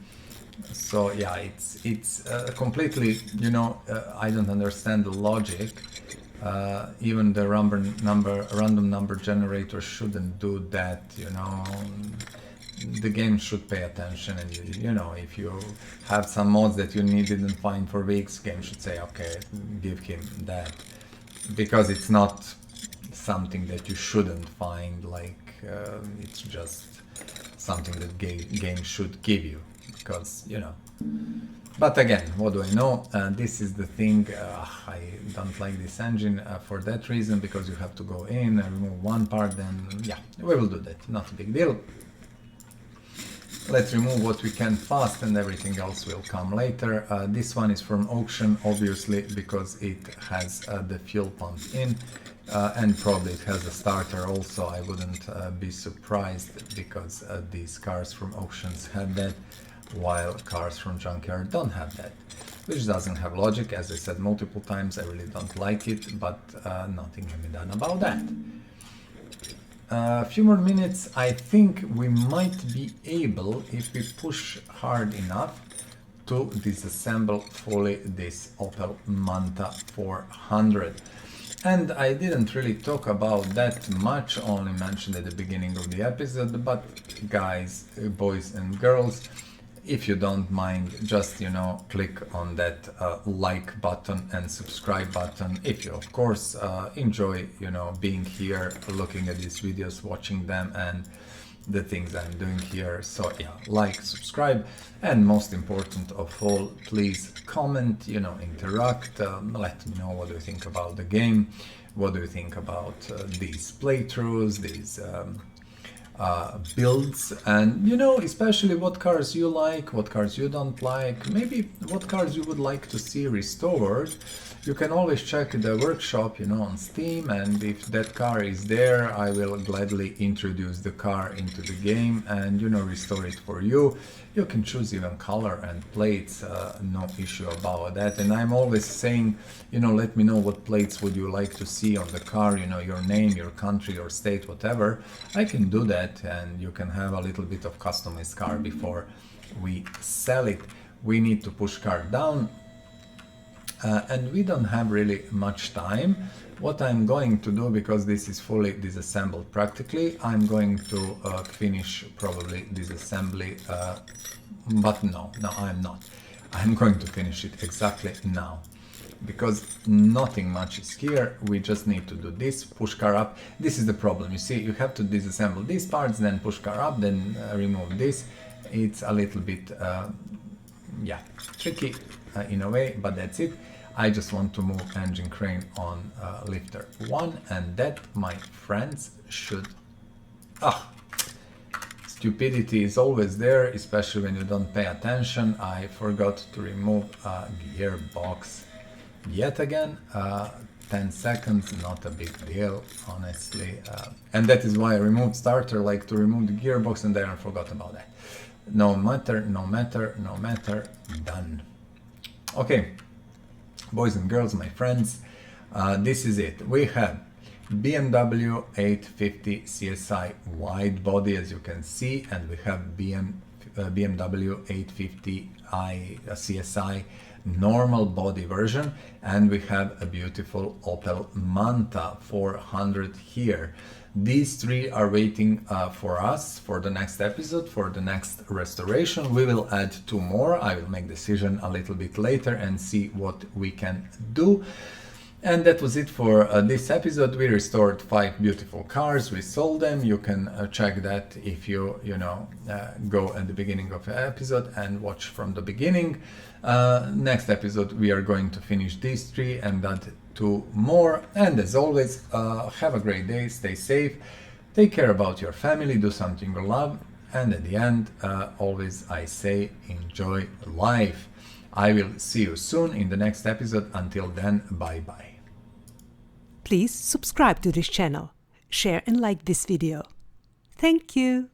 So yeah, it's completely, you know, I don't understand the logic. Even the random number generator shouldn't do that, you know. The game should pay attention, and you know, if you have some mods that you didn't find for weeks, game should say, okay, give him that, because it's not something that you shouldn't find. Like it's just something that game should give you, because you know. But again, what do I know? This is the thing. I don't like this engine for that reason, because you have to go in and remove one part. Then yeah, we will do that. Not a big deal. Let's remove what we can fast, and everything else will come later. This one is from auction, obviously, because it has the fuel pump in, and probably it has a starter also. I wouldn't be surprised, because these cars from auctions have that, while cars from junkyard don't have that, which doesn't have logic. As I said multiple times, I really don't like it, but nothing can be done about that. A few more minutes. I think we might be able, if we push hard enough, to disassemble fully this Opel Manta 400. And I didn't really talk about that much, only mentioned at the beginning of the episode. But guys, boys and girls, if you don't mind, just, you know, click on that like button and subscribe button. If you, of course, enjoy, you know, being here, looking at these videos, watching them, and the things I'm doing here. So yeah, like, subscribe, and most important of all, please comment, you know, interact, let me know what do you think about the game, what do you think about these playthroughs, these builds, and you know, especially what cars you like, what cars you don't like, maybe what cars you would like to see restored. You can always check the workshop, you know, on Steam, and if that car is there, I will gladly introduce the car into the game and, you know, restore it for you. You can choose even color and plates, no issue about that. And I'm always saying, you know, let me know what plates would you like to see on the car, you know, your name, your country, your state, whatever. I can do that, and you can have a little bit of customized car before we sell it. We need to push car down. And we don't have really much time. What I'm going to do, because this is fully disassembled practically, I'm going to finish probably disassembly, but no, I'm not. I'm going to finish it exactly now, because nothing much is here. We just need to do this, push car up. This is the problem, you see, you have to disassemble these parts, then push car up, then remove this. It's a little bit, yeah, tricky in a way, but that's it. I just want to move engine crane on lifter 1, and that, my friends, should... Stupidity is always there, especially when you don't pay attention. I forgot to remove a gearbox yet again. 10 seconds, not a big deal, honestly. And that is why I removed starter, like to remove the gearbox, and then I forgot about that. No matter, no matter, no matter, done. Okay, boys and girls, my friends, this is it. We have BMW 850 CSI wide body, as you can see, and we have BMW 850i CSI normal body version, and we have a beautiful Opel Manta 400 here. These three are waiting for us for the next episode, for the next restoration. We will add 2 more. I will make decision a little bit later and see what we can do. And that was it for this episode. We restored 5 beautiful cars. We sold them. You can check that if you go at the beginning of the episode and watch from the beginning. Next episode we are going to finish these 3 and add 2 more. And as always, have a great day. Stay safe. Take care about your family. Do something you love. And at the end, always I say, enjoy life. I will see you soon in the next episode. Until then, bye-bye. Please subscribe to this channel, share and like this video. Thank you.